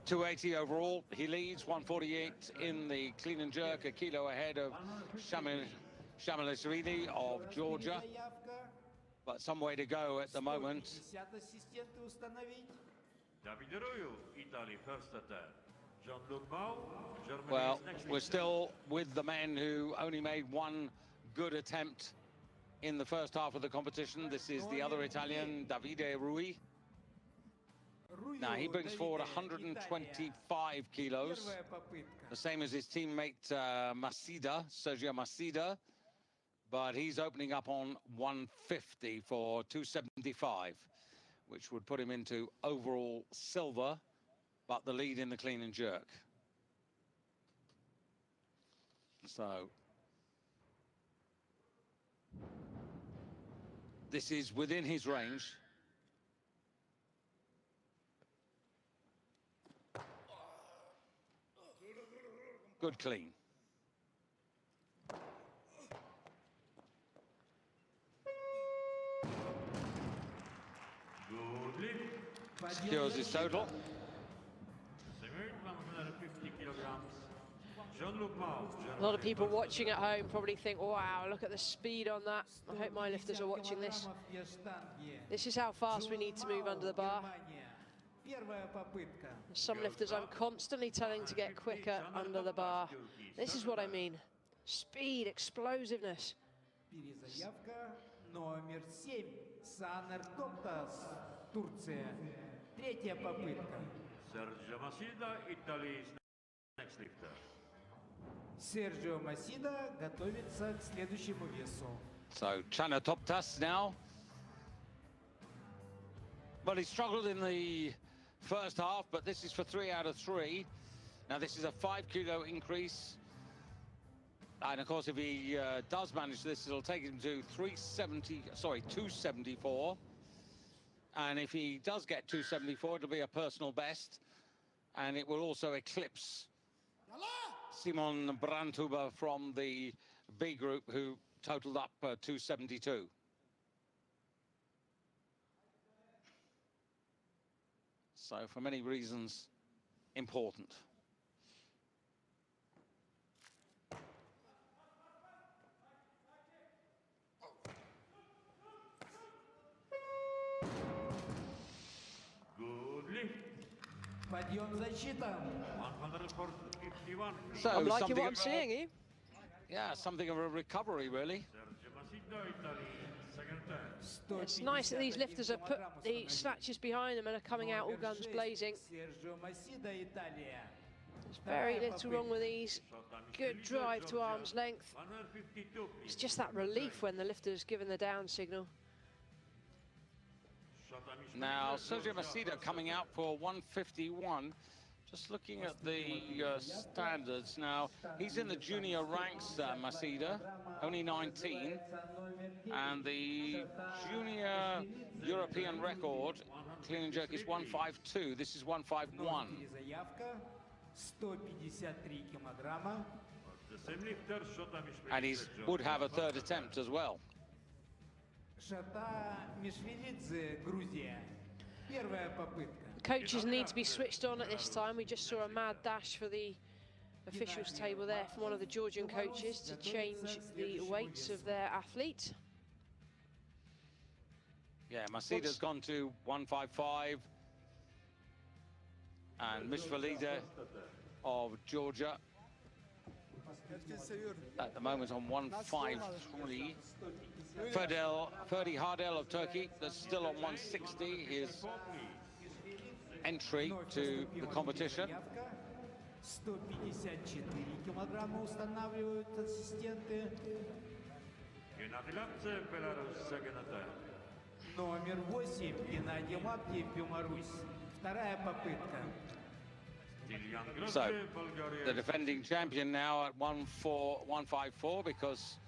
280 overall. He leads 148 in the clean and jerk, a kilo ahead of Shamalashvili of Georgia. But some way to go at the moment. Well, we're still with the men who only made one good attempt in the first half of the competition. This is the other Italian, Davide Rui. Now, he brings forward 125 kilos, the same as his teammate Sergio Masida, but he's opening up on 150 for 275, which would put him into overall silver, but the lead in the clean and jerk. So this is within his range. Good clean. Secures his total. A lot of people watching at home probably think, wow, look at the speed on that. I hope my lifters are watching this. This is how fast we need to move under the bar. Some lifters I'm constantly telling to get quicker under the bar. This is what I mean. Speed, explosiveness. Sergio Masida готовится к следующему весу. So Chanatoptas now. Well, he struggled in the first half, but this is for 3 out of 3. Now, this is a 5-kilo increase. And of course, if he does manage this, it'll take him to 274. And if he does get 274, it'll be a personal best. And it will also eclipse Simon Brandhuber from the B group, who totaled up 272. So for many reasons, important. Подъем защита. So I'm liking what I'm seeing here. Yeah, something of a recovery, really. It's nice that these lifters have put the snatches behind them and are coming out all guns blazing. There's very little wrong with these. Good drive to arm's length. It's just that relief when the lifter's given the down signal. Now, Sergio Macedo coming out for 151. Just looking at the standards now, he's in the junior ranks, Macedo, only 19. And the junior European record, clean and jerk, is 152. This is 151. And he would have a third attempt as well. Coaches need to be switched on at this time. We just saw a mad dash for the officials table there from one of the Georgian coaches to change the weights of their athlete. Yeah, Macedo's gone to 155. And Mishvalida of Georgia at the moment on 153. Ferdi Hardel of Turkey, that's still on 160, his entry to the competition. 154 килограмма устанавливают ассистенты. Номер 8 Геннадий Лаптев, Беларусь. Вторая попытка. So, the defending champion now at 154 because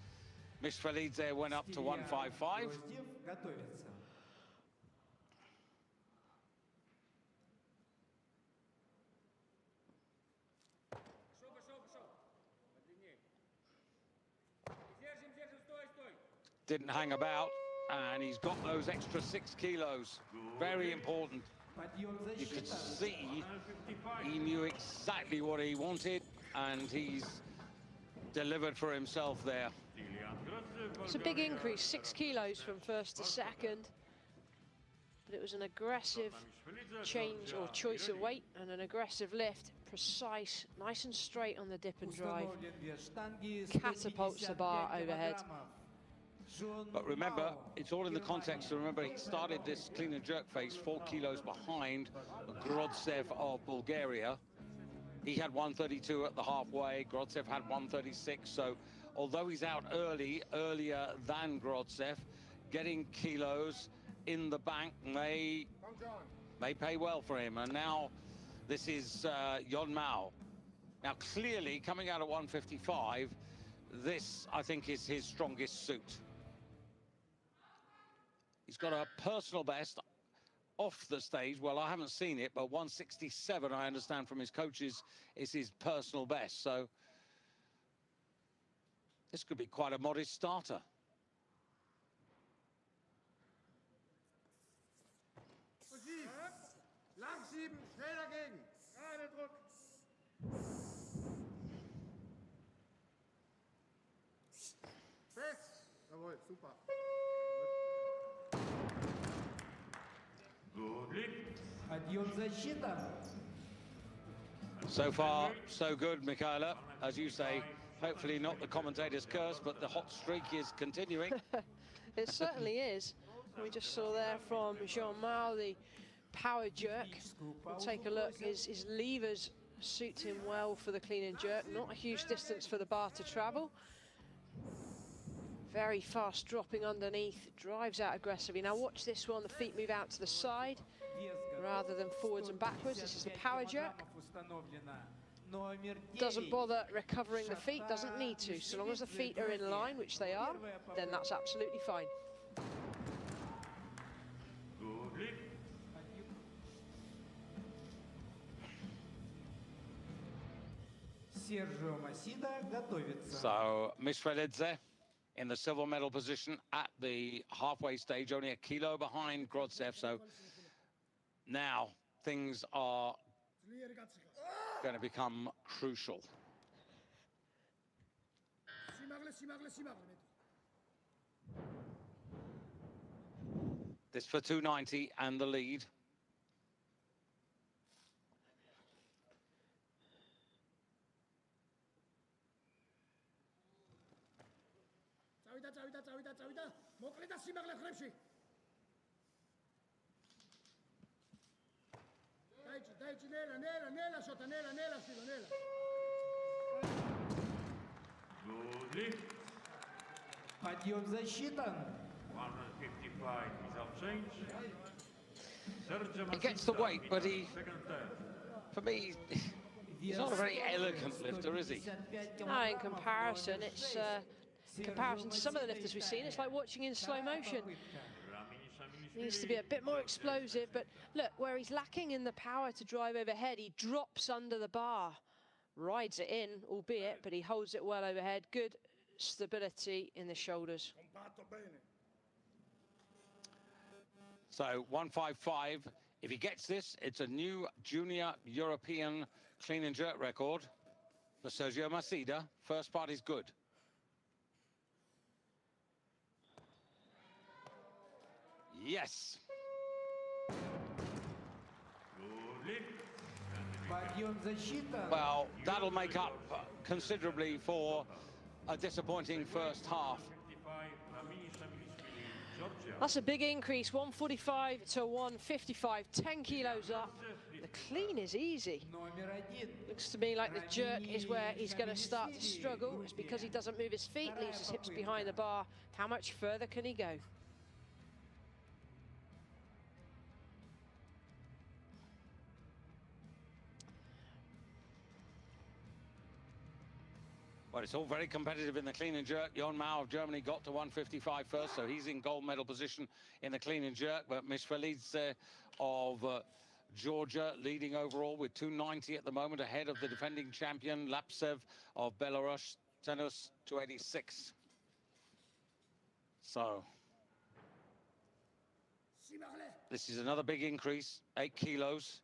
Mishvalidze went up to 155. Didn't hang about, and he's got those extra 6 kilos. Very important. You could see he knew exactly what he wanted, and he's delivered for himself there. It's a big increase, 6 kilos from first to second. But it was an aggressive change or choice of weight and an aggressive lift. Precise, nice and straight on the dip and drive. Catapults the bar overhead. But remember, it's all in the context. So remember, he started this clean and jerk phase 4 kilos behind Grodsev of Bulgaria. He had 132 at the halfway. Grodsev had 136. So although he's out earlier than Grodsev, getting kilos in the bank may pay well for him. And now this is Yon Mao. Now clearly coming out at 155, this I think is his strongest suit. He's got a personal best off the stage. Well, I haven't seen it, but 167, I understand from his coaches, is his personal best. So this could be quite a modest starter. So far, so good, Michaela. As you say, hopefully not the commentator's curse, but the hot streak is continuing. It certainly is. We just saw there from Jean Mao the power jerk. We'll take a look. His levers suit him well for the clean and jerk. Not a huge distance for the bar to travel. Very fast dropping underneath, drives out aggressively. Now watch this one, the feet move out to the side. rather than forwards and backwards. This is a power jerk. Doesn't bother recovering the feet, doesn't need to. So long as the feet are in line, which they are, then that's absolutely fine. So Misfelidze in the silver medal position at the halfway stage, only a kilo behind Grodzev. So now things are going to become crucial. This for 290 and the lead. Подъем засчитан. 155 without change. He gets the weight, but for me, he's not a very elegant lifter, is he? No, in comparison, it's comparison to some of the lifters we've seen, it's like watching in slow motion. Needs to be a bit more explosive, but look, where he's lacking in the power to drive overhead, he drops under the bar, rides it in, albeit, but he holds it well overhead. Good stability in the shoulders. So 155, if he gets this, it's a new junior European clean and jerk record for Sergio Macida. First part is good. Yes. Well, that'll make up considerably for a disappointing first half. That's a big increase, 145 to 155, 10 kilos up. The clean is easy. Looks to me like the jerk is where he's going to start to struggle. It's because he doesn't move his feet, leaves his hips behind the bar. How much further can he go? Well, it's all very competitive in the clean and jerk. Jon Mao of Germany got to 155 first, so he's in gold medal position in the clean and jerk. But Misfelidze of Georgia leading overall with 290 at the moment, ahead of the defending champion Lapsev of Belarus, Tenus 286. So this is another big increase, 8 kilos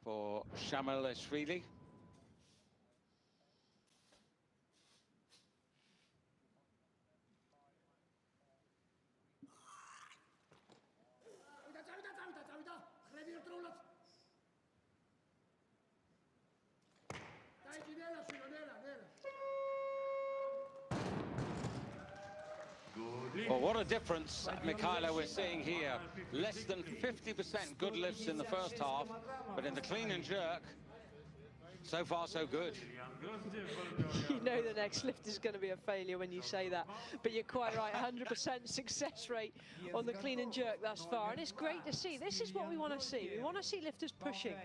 for Shamalashvili. Well, what a difference, Mikhailo, we're seeing here. Less than 50% good lifts in the first half, but in the clean and jerk, so far so good. You know the next lift is going to be a failure when you say that, but you're quite right, 100% success rate on the clean and jerk thus far, and it's great to see. This is what we want to see. We want to see lifters pushing,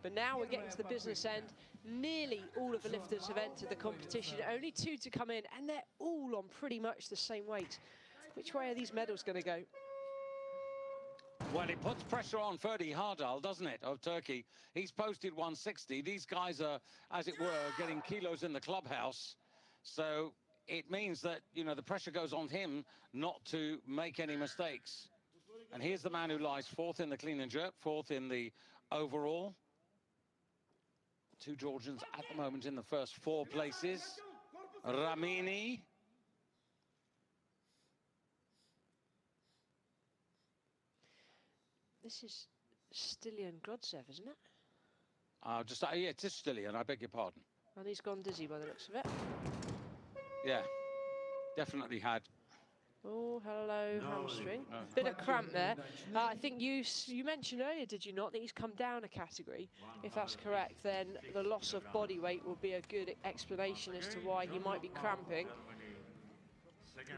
but now we're getting to the business end. Nearly all of the lifters have entered the competition, only 2 to come in, and they're all on pretty much the same weight. Which way are these medals going to go? Well, it puts pressure on Ferdi Hardal, doesn't it, of Turkey. He's posted 160. These guys are, as it were, getting kilos in the clubhouse. So it means that, you know, the pressure goes on him not to make any mistakes. And here's the man who lies 4th in the clean and jerk, 4th in the overall. 2 Georgians at the moment in the first 4 places. Ramini. This is Stilian Grodzev, isn't it? Yeah, it is Stilian, I beg your pardon. And he's gone dizzy by the looks of it. Yeah, definitely had. Oh, hello, hamstring. Bit of cramp there. I think you mentioned earlier, did you not, that he's come down a category? If that's correct, then the loss of body weight will be a good explanation as to why he might be cramping.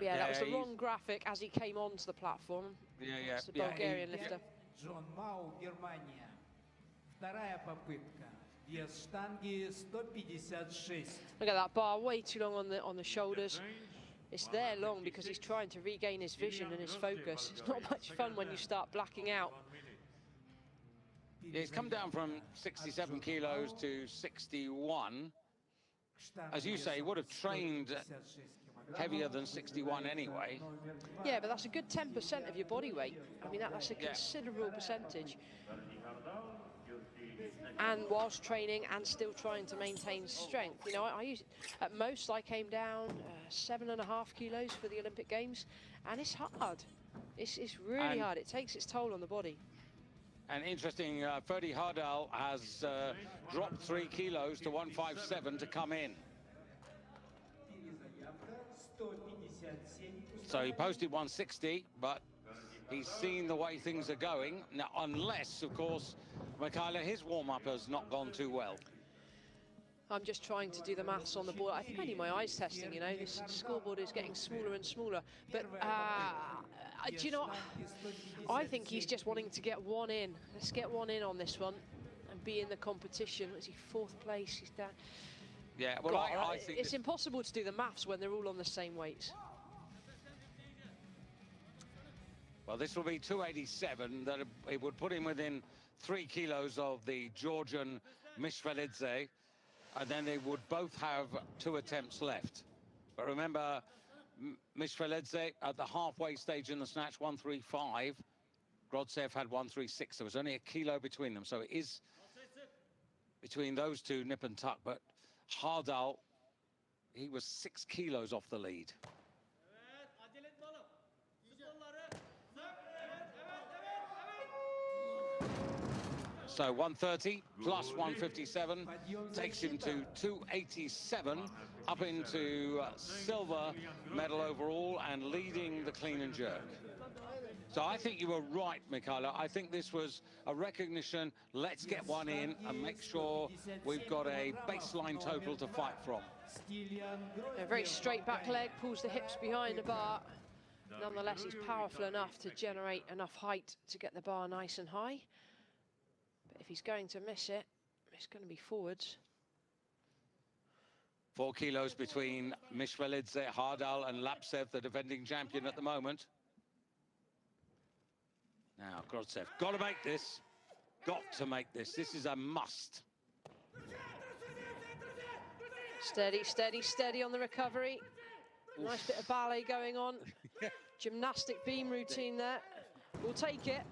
Yeah, that was the wrong graphic as he came onto the platform. Yeah. It's the Bulgarian lifter. Вторая попытка. Вес штанги 156. Look at that bar, way too long on the shoulders. It's there long because he's trying to regain his vision and his focus. It's not much fun when you start blacking out. Yeah, he's come down from 67 kilos to 61. As you say, he would have trained heavier than 61 anyway. Yeah, but that's a good 10% of your body weight. I mean, that's a considerable percentage. And whilst training and still trying to maintain strength. You know, at most I came down 7.5 kilos for the Olympic Games, and it's hard. It's really hard. It takes its toll on the body. And interesting, Ferdy Hardal has dropped 3 kilos to 157 to come in. So he posted 160, but he's seen the way things are going. Now, unless, of course, Michaela, his warm-up has not gone too well. I'm just trying to do the maths on the board. I think I need my eyes testing, you know. This scoreboard is getting smaller and smaller. But, do you know what? I think he's just wanting to get one in. Let's get one in on this one and be in the competition. Is he 4th place? He's down. Yeah, well, I think it's impossible to do the maths when they're all on the same weights. Well, this will be 287. That it would put him within 3 kilos of the Georgian Mishvelidze, and then they would both have 2 attempts left. But remember, Mishvelidze at the halfway stage in the snatch, 135. Grodsev had 136. There was only a kilo between them, so it is between those two, nip and tuck. But Hardal, he was 6 kilos off the lead. So 130 plus 157 takes him to 287, up into silver medal overall and leading the clean and jerk. So I think you were right, Michaela. I think this was a recognition. Let's get one in and make sure we've got a baseline total to fight from. A very straight back leg, pulls the hips behind the bar. Nonetheless, he's powerful enough to generate enough height to get the bar nice and high. But if he's going to miss it, it's going to be forwards. 4 kilos between Mishvelidze, Hardal and Lapsev, the defending champion at the moment. Now, Grodsev, got to make this. Got to make this. This is a must. Steady, steady, steady on the recovery. Nice bit of ballet going on. Gymnastic beam routine there. We'll take it.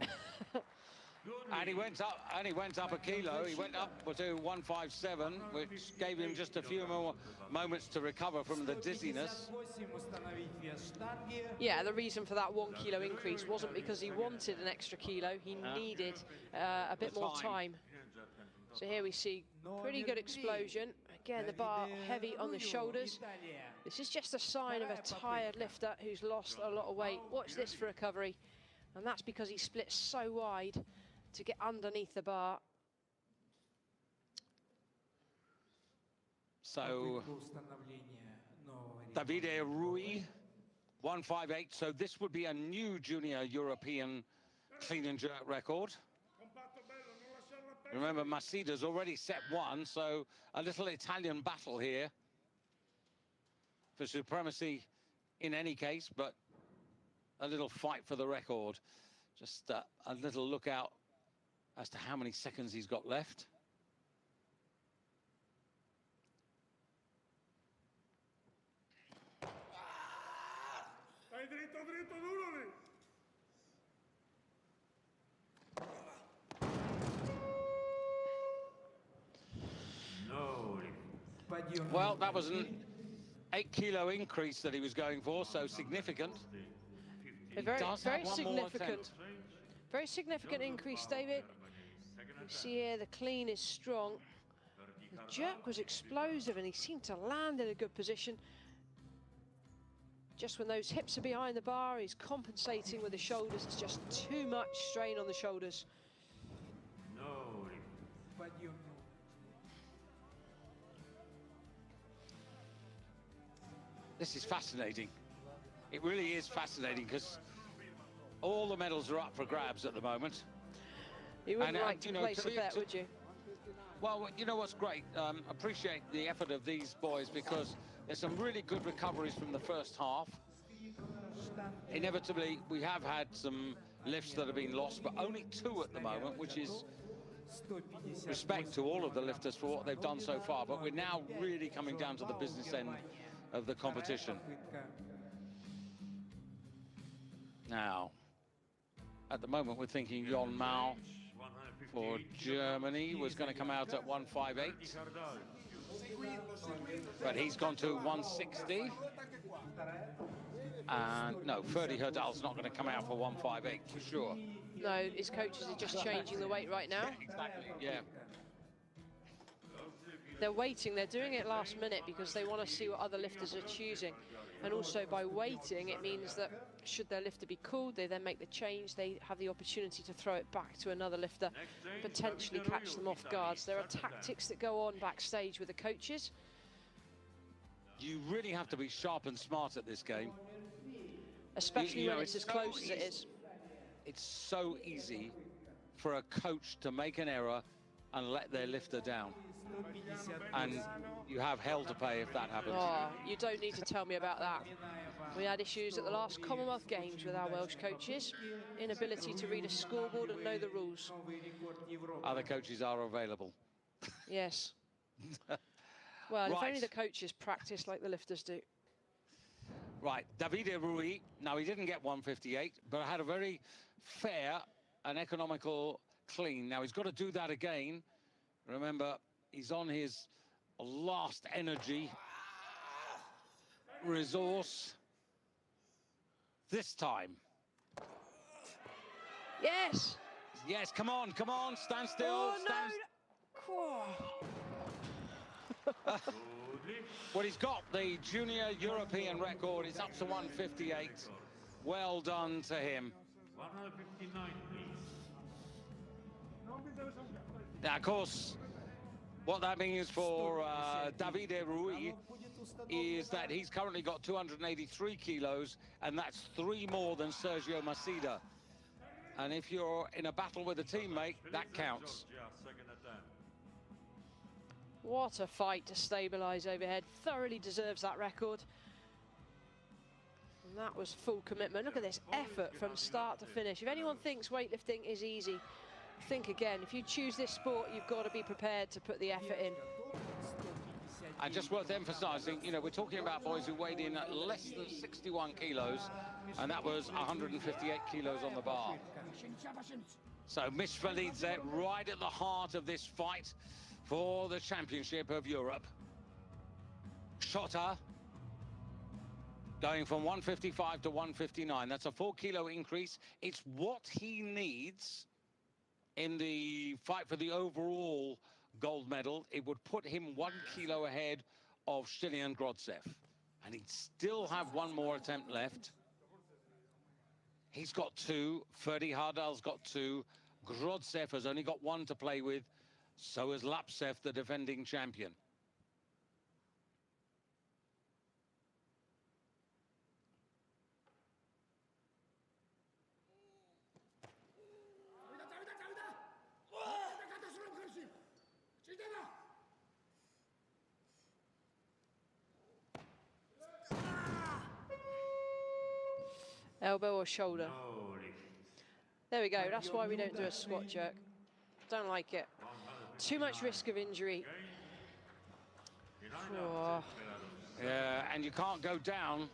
And he went up a kilo. He went up to 157, which gave him just a few more moments to recover from the dizziness. Yeah, the reason for that 1 kilo increase wasn't because he wanted an extra kilo. He needed a bit more time. So here we see pretty good explosion. Again, the bar heavy on the shoulders. This is just a sign of a tired lifter who's lost a lot of weight. Watch this for recovery. And that's because he splits so wide to get underneath the bar. So Davide Rui, 158. So this would be a new junior European clean and jerk record. Remember, Maceda's already set 1, so a little Italian battle here for supremacy in any case, but a little fight for the record. Just a little look out as to how many seconds he's got left. Well, that was an 8 kilo increase that he was going for, so significant. Very significant increase, David. You see here the clean is strong. The jerk was explosive and he seemed to land in a good position. Just when those hips are behind the bar, he's compensating with the shoulders. It's just too much strain on the shoulders. This is fascinating. It really is fascinating because all the medals are up for grabs at the moment. You wouldn't like to place a bet, would you? Well, you know what's great? Appreciate the effort of these boys because there's some really good recoveries from the first half. Inevitably, we have had some lifts that have been lost, but only 2 at the moment, which is respect to all of the lifters for what they've done so far. But we're now really coming down to the business end of the competition. Now, at the moment, we're thinking Jon Mao for Germany was going to come out at 158, but he's gone to 160. And no, Ferdy Herdal's not going to come out for 158 for sure. No, his coaches are just changing the weight right now. Yeah, exactly, yeah. They're waiting, they're doing it last minute because they want to see what other lifters are choosing. And also by waiting, it means that should their lifter be called, they then make the change, they have the opportunity to throw it back to another lifter, potentially catch them off guards. There are tactics that go on backstage with the coaches. You really have to be sharp and smart at this game. Especially when it's as close as it is. It's so easy for a coach to make an error and let their lifter down. And you have hell to pay if that happens. Oh, you don't need to tell me about that. We had issues at the last Commonwealth Games with our Welsh coaches. Inability to read a scoreboard and know the rules. Other coaches are available. Yes. Well, right. If only the coaches practice like the lifters do. Right, Davide Rui, now he didn't get 158, but had a very fair and economical clean. Now he's got to do that again. Remember, he's on his last energy resource this time. Yes! Yes, come on, stand still. Oh, stand no! Well, he's got the junior European record. It's up to 158. Well done to him. 159, please. Now, of course, what that means for Davide Rui is that he's currently got 283 kilos, and that's 3 more than Sergio Macida. And if you're in a battle with a teammate, that counts. What a fight to stabilise overhead. Thoroughly deserves that record. And that was full commitment. Look at this effort from start to finish. If anyone thinks weightlifting is easy, think again. If you choose this sport, you've got to be prepared to put the effort in. And just worth emphasising, you know, we're talking about boys who weighed in at less than 61 kilos, and that was 158 kilos on the bar. So Mishvalidze right at the heart of this fight for the Championship of Europe. Shota going from 155 to 159. That's a 4 kilo increase. It's what he needs in the fight for the overall gold medal. It would put him 1 kilo ahead of Stilian Grodsev. And he'd still have 1 more attempt left. He's got 2. Ferdy Hardal's got 2. Grodsev has only got 1 to play with. So is Lapsev, the defending champion. Elbow or shoulder? There we go. That's why we don't do a squat jerk. Don't like it. Too much risk of injury. Oh. Yeah, and you can't go down.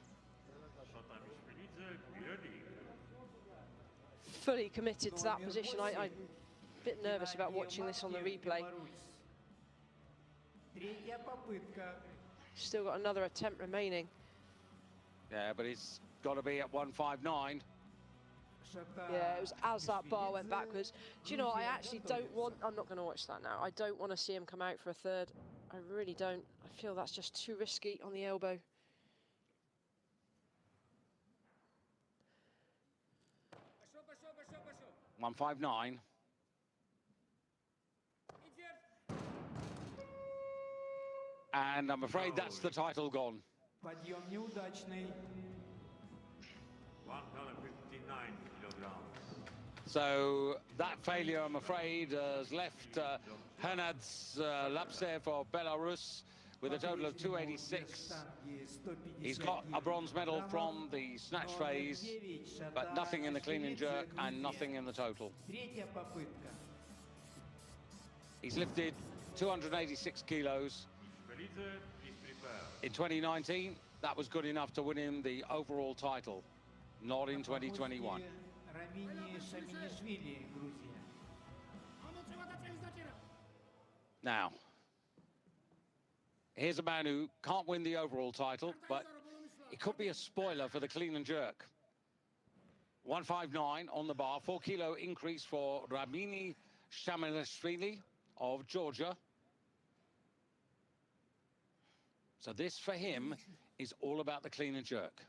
Fully committed to that position. I'm a bit nervous about watching this on the replay. Still got another attempt remaining. Yeah, but it's got to be at 159. Yeah, it was as that bar went backwards. Do you know what? I actually don't want... I'm not going to watch that now. I don't want to see him come out for a third. I really don't. I feel that's just too risky on the elbow. $159. And I'm afraid that's the title gone. Подъем неудачный. 159 kilograms. So that failure, I'm afraid, has left Hernadz Lapsev of Belarus with a total of 286. He's got a bronze medal from the snatch phase, but nothing in the clean and jerk and nothing in the total. He's lifted 286 kilos. In 2019, that was good enough to win him the overall title, not in 2021. Now, here's a man who can't win the overall title, but it could be a spoiler for the clean and jerk. 159 on the bar, 4 kilo increase for Ramini Shamanashvili of Georgia. So this for him is all about the clean and jerk.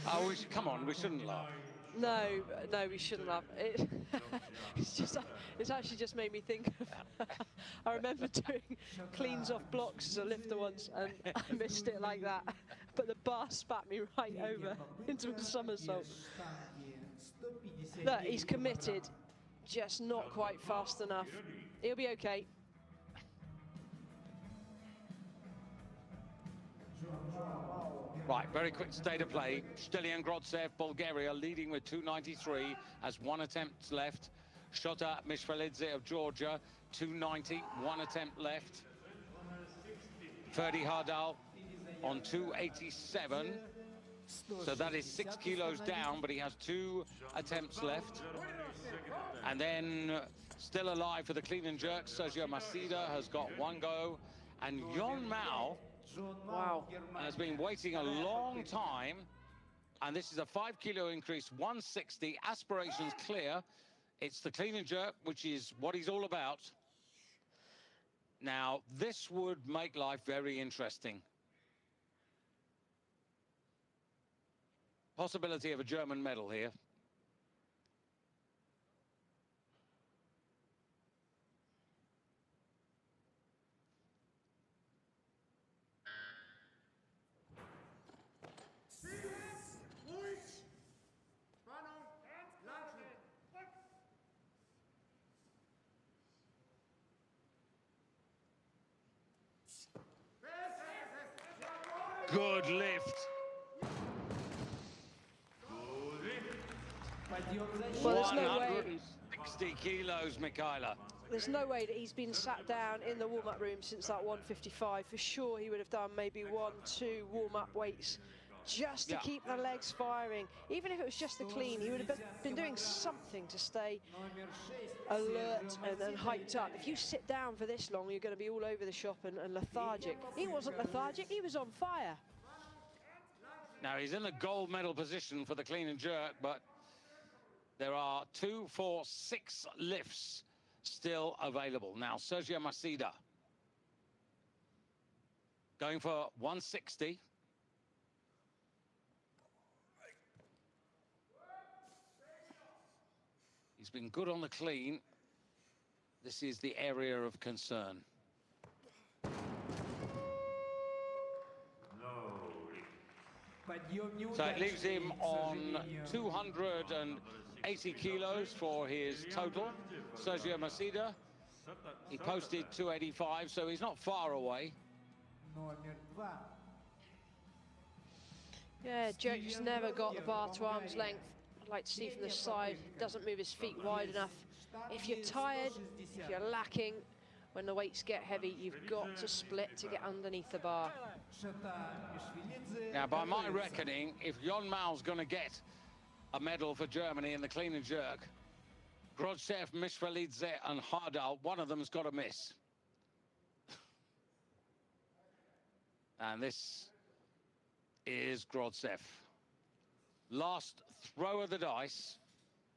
Oh, come on, we shouldn't laugh. No, we shouldn't laugh. It's actually just made me think of, I remember doing cleans off blocks as a lifter once, and I missed it like that. But the bar spat me right over into a somersault. Look, he's committed, just not quite fast enough. He'll be okay. Right, very quick state of play. Stelian Grotsev, Bulgaria, leading with 293, has 1 attempt left. Shota Mishvalidze of Georgia, 290, 1 attempt left. Ferdi Hardal on 287. So that is 6 kilos down, but he has 2 attempts left. And then still alive for the clean and jerk, Sergio Masida has got 1 go. And Jon Mao, wow, has been waiting a long time, and this is a 5 kilo increase, 160, aspirations clear. It's the clean and jerk, which is what he's all about. Now, this would make life very interesting. Possibility of a German medal here. Good lift. Well, there's no way. 160 kilos, Mikhaila. There's no way that he's been sat down in the warm-up room since that 155. For sure, he would have done maybe 1, 2 warm-up weights just to keep the legs firing. Even if it was just the clean, he would have been doing something to stay alert and hyped up. If you sit down for this long, you're going to be all over the shop and lethargic. He wasn't lethargic, he was on fire. Now, he's in the gold medal position for the clean and jerk, but there are 2, 4, 6 lifts still available. Now, Sergio Masida going for 160. He's been good on the clean. This is the area of concern. So it leaves him on 280 kilos for his total. Sergio Masida, he posted 285, so he's not far away. Yeah, Joe just never got the bar to arm's length. I'd like to see from the side, doesn't move his feet wide enough. If you're tired, if you're lacking, when the weights get heavy, you've got to split to get underneath the bar. Now, by my reckoning, if Jon Mao's going to get a medal for Germany in the clean and jerk, Grotsev, Mishvalidze and Hardal, one of them's got to miss. And this is Grotsev. Last throw of the dice,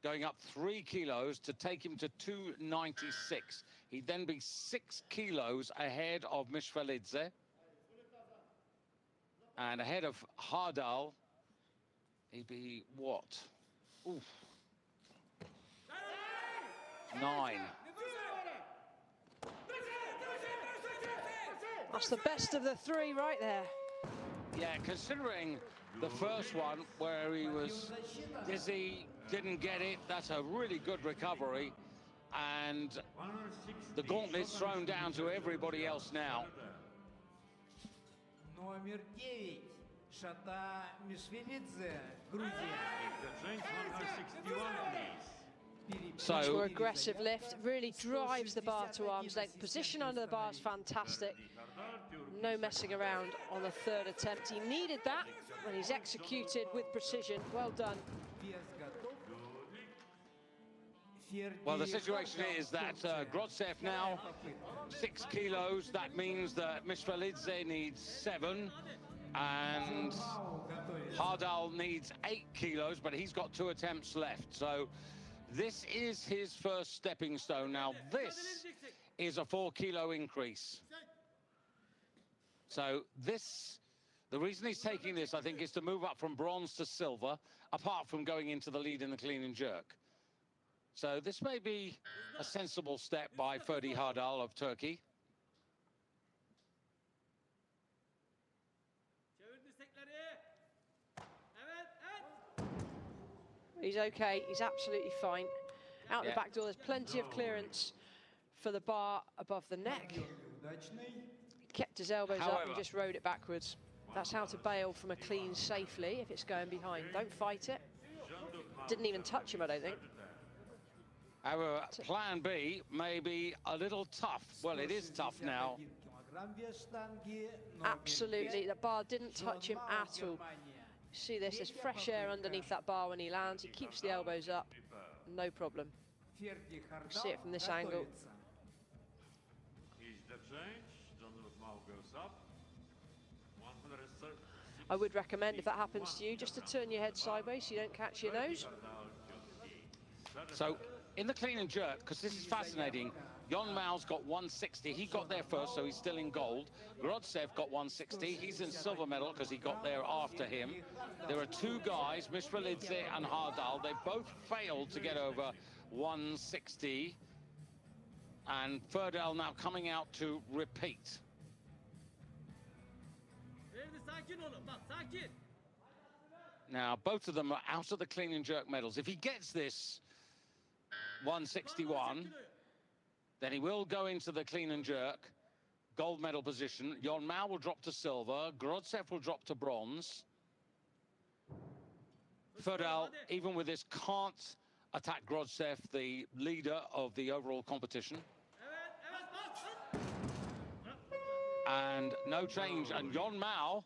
going up 3 kilos to take him to 296. He'd then be 6 kilos ahead of Mishvalidze. And ahead of Hardal, he'd be what? Oof. 9. That's the best of the three right there. Yeah, considering the first one where he was dizzy, didn't get it, that's a really good recovery. And the gauntlet's thrown down to everybody else now. Номер 9. Шата Мишвелидзе, Грузия. Much more aggressive lift, really drives the bar to arm's length. Position under the bar is fantastic. No messing around on the third attempt. He needed that, and he's executed with precision. Well done. Well, the situation is that Grotsev now 6 kilos. That means that Mishvelidze needs 7, and Hardal needs 8 kilos, but he's got 2 attempts left. So this is his first stepping stone. Now, this is a 4-kilo increase. So this, the reason he's taking this, I think, is to move up from bronze to silver, apart from going into the lead in the clean and jerk. So this may be a sensible step by Ferdi Hardal of Turkey. He's okay, he's absolutely fine. Out the back door, there's plenty of clearance for the bar above the neck. He kept his elbows up and just rode it backwards. That's how to bail from a clean safely if it's going behind. Don't fight it. Didn't even touch him, I don't think. Our plan B may be a little tough. Well, it is tough now. Absolutely, the bar didn't touch him at all. See this, there's fresh air underneath that bar when he lands. He keeps the elbows up, no problem. See it from this angle. I would recommend, if that happens to you, just to turn your head sideways so you don't catch your nose. So in the clean and jerk, because this is fascinating, Jon Mal's got 160. He got there first, so he's still in gold. Grotsev got 160. He's in silver medal because he got there after him. There are 2 guys, Mishvelidze and Hardal. They both failed to get over 160. And Ferdal now coming out to repeat. Now, both of them are out of the clean and jerk medals. If he gets this 161, then he will go into the clean and jerk gold medal position. Jon Mal will drop to silver. Grotsev will drop to bronze. Ferdal, even with this, can't attack Grotsev, the leader of the overall competition. And no change. And Jon Mal,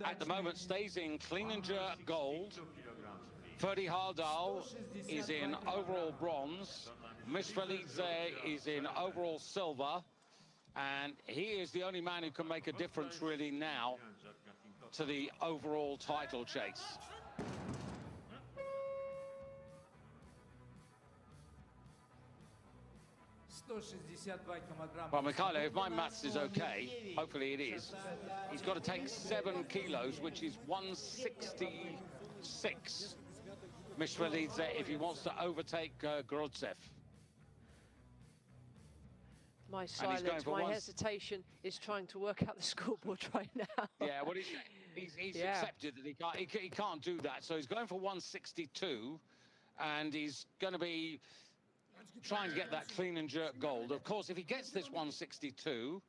at the moment, stays in clean and jerk gold. Ferdi Hardal is in overall bronze. Mishvelidze is in overall silver. And he is the only man who can make a difference, really, now to the overall title chase. Well, Mikhailo, if my maths is okay, hopefully it is, he's got to take 7 kilos, which is 166, Mishvelidze, if he wants to overtake Grotsev. My silence, my hesitation is trying to work out the scoreboard right now. Yeah, well, he's accepted that he can't do that, so he's going for 162, and he's going to be trying to get that clean and jerk gold. Of course, if he gets this 162,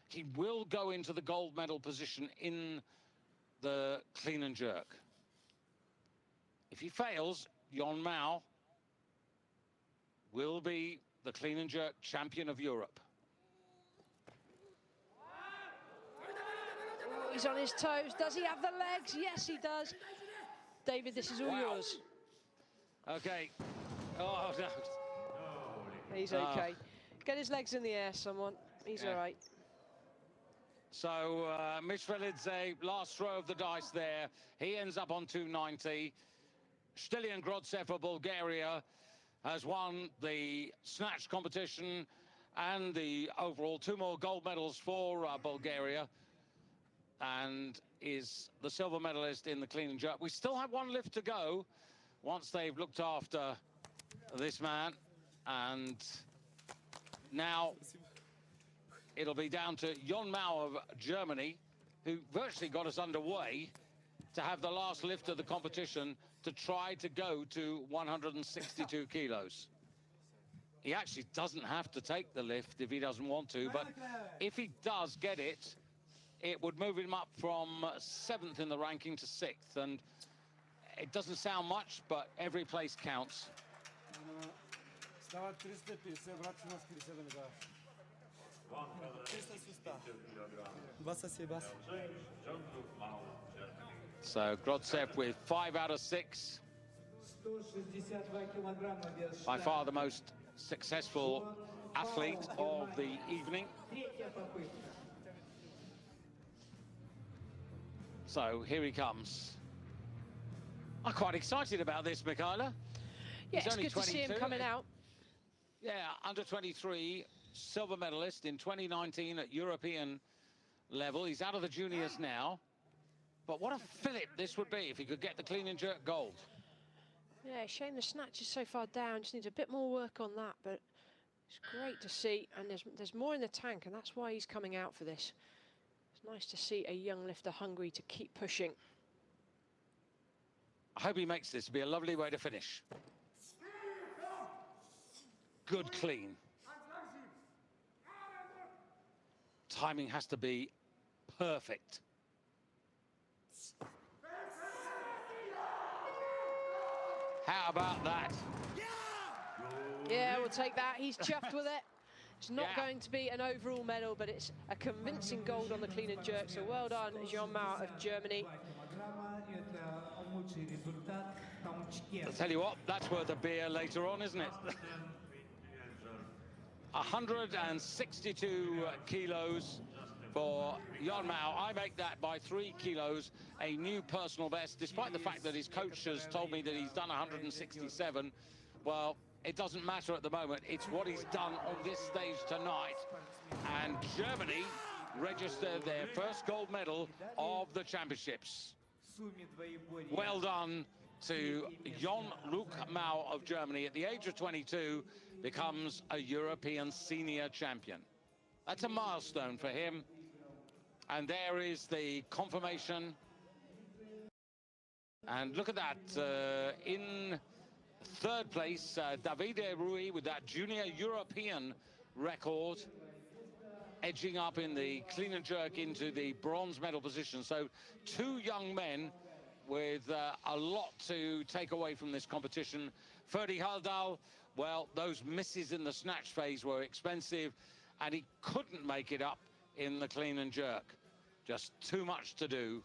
he will go into the gold medal position in the clean and jerk. If he fails, Jon Mal will be the clean and jerk champion of Europe. He's on his toes. Does he have the legs? Yes, he does. David, this is all yours. Okay. Oh, no. He's okay. Get his legs in the air, someone. He's all right. So, Mishvelidze, last throw of the dice there. He ends up on 290. Stilian Grotsev of Bulgaria has won the snatch competition and the overall 2 more gold medals for Bulgaria. and is the silver medalist in the clean and jerk. We still have one lift to go once they've looked after this man, and now it'll be down to Jon Mao of Germany, who virtually got us underway, to have the last lift of the competition to try to go to 162 kilos. He actually doesn't have to take the lift if he doesn't want to, but if he does get it, it would move him up from 7th in the ranking to 6th, and it doesn't sound much, but every place counts. So Grotsev with 5 out of 6. By far the most successful athlete of the evening. So here he comes. I'm quite excited about this, Michaela. Yeah, it's good to see him coming out. Yeah, under 23, silver medalist in 2019 at European level. He's out of the juniors now. But what a fillip this would be if he could get the clean and jerk gold. Yeah, shame the snatch is so far down. Just needs a bit more work on that, but it's great to see. And there's more in the tank, and that's why he's coming out for this. It's nice to see a young lifter hungry to keep pushing. I hope he makes this. It'll be a lovely way to finish. Good clean. Timing has to be perfect. How about that? Yeah, we'll take that. He's chuffed with it. It's not going to be an overall medal, but it's a convincing gold on the clean and jerk. So well done, Jon Mao of Germany. I'll tell you what, that's worth a beer later on, isn't it? 162 kilos for Jon Mao. I make that by 3 kilos, a new personal best, despite the fact that his coach has told me that he's done 167. Well, it doesn't matter at the moment. It's what he's done on this stage tonight. And Germany registered their first gold medal of the championships. Well done to Jon-Luc Mao of Germany. At the age of 22, becomes a European senior champion. That's a milestone for him. And there is the confirmation. And look at that, in third place, Davide Rui with that junior European record, edging up in the clean and jerk into the bronze medal position. So 2 young men with a lot to take away from this competition. Ferdi Haldal, well, those misses in the snatch phase were expensive, and he couldn't make it up in the clean and jerk. Just too much to do.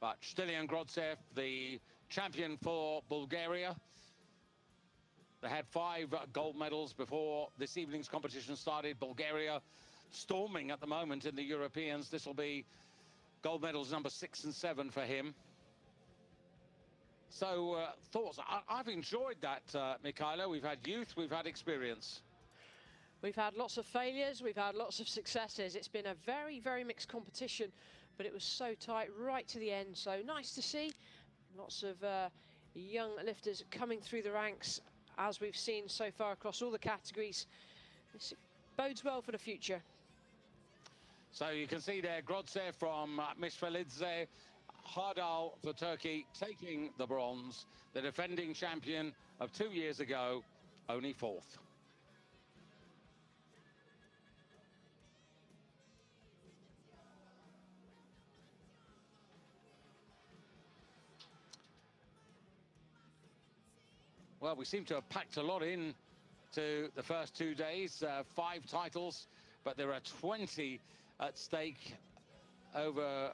But Stilian Grotsev, the champion for Bulgaria. They had 5 gold medals before this evening's competition started. Bulgaria storming at the moment in the Europeans. This will be gold medals number 6 and 7 for him. So thoughts? I've enjoyed that, Michaela. We've had youth, we've had experience. We've had lots of failures, we've had lots of successes. It's been a very, very mixed competition, but it was so tight right to the end. So nice to see lots of young lifters coming through the ranks, as we've seen so far across all the categories. This bodes well for the future. So you can see there, Grotsev from Misfelidze, Hardal for Turkey taking the bronze, the defending champion of 2 years ago, only 4th. Well, we seem to have packed a lot in to the first 2 days, 5 titles, but there are 20 at stake over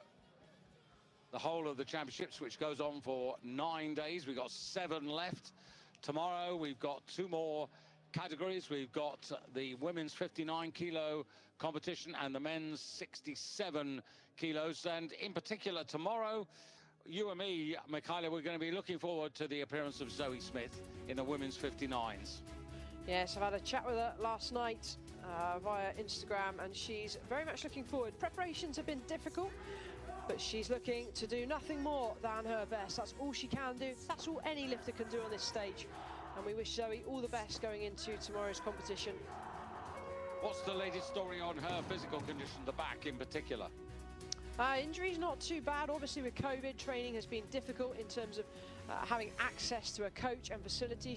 the whole of the championships, which goes on for 9 days. We've got 7 left. Tomorrow, we've got 2 more categories. We've got the women's 59 kilo competition and the men's 67 kilos. And in particular, tomorrow, you and me, Michaela, we're going to be looking forward to the appearance of Zoe Smith in the women's 59s. Yes, I've had a chat with her last night, via Instagram, and she's very much looking forward. Preparations have been difficult, but she's looking to do nothing more than her best. That's all she can do. That's all any lifter can do on this stage. And we wish Zoe all the best going into tomorrow's competition. What's the latest story on her physical condition, the back in particular? Injuries not too bad. Obviously with COVID, training has been difficult in terms of having access to a coach and facilities.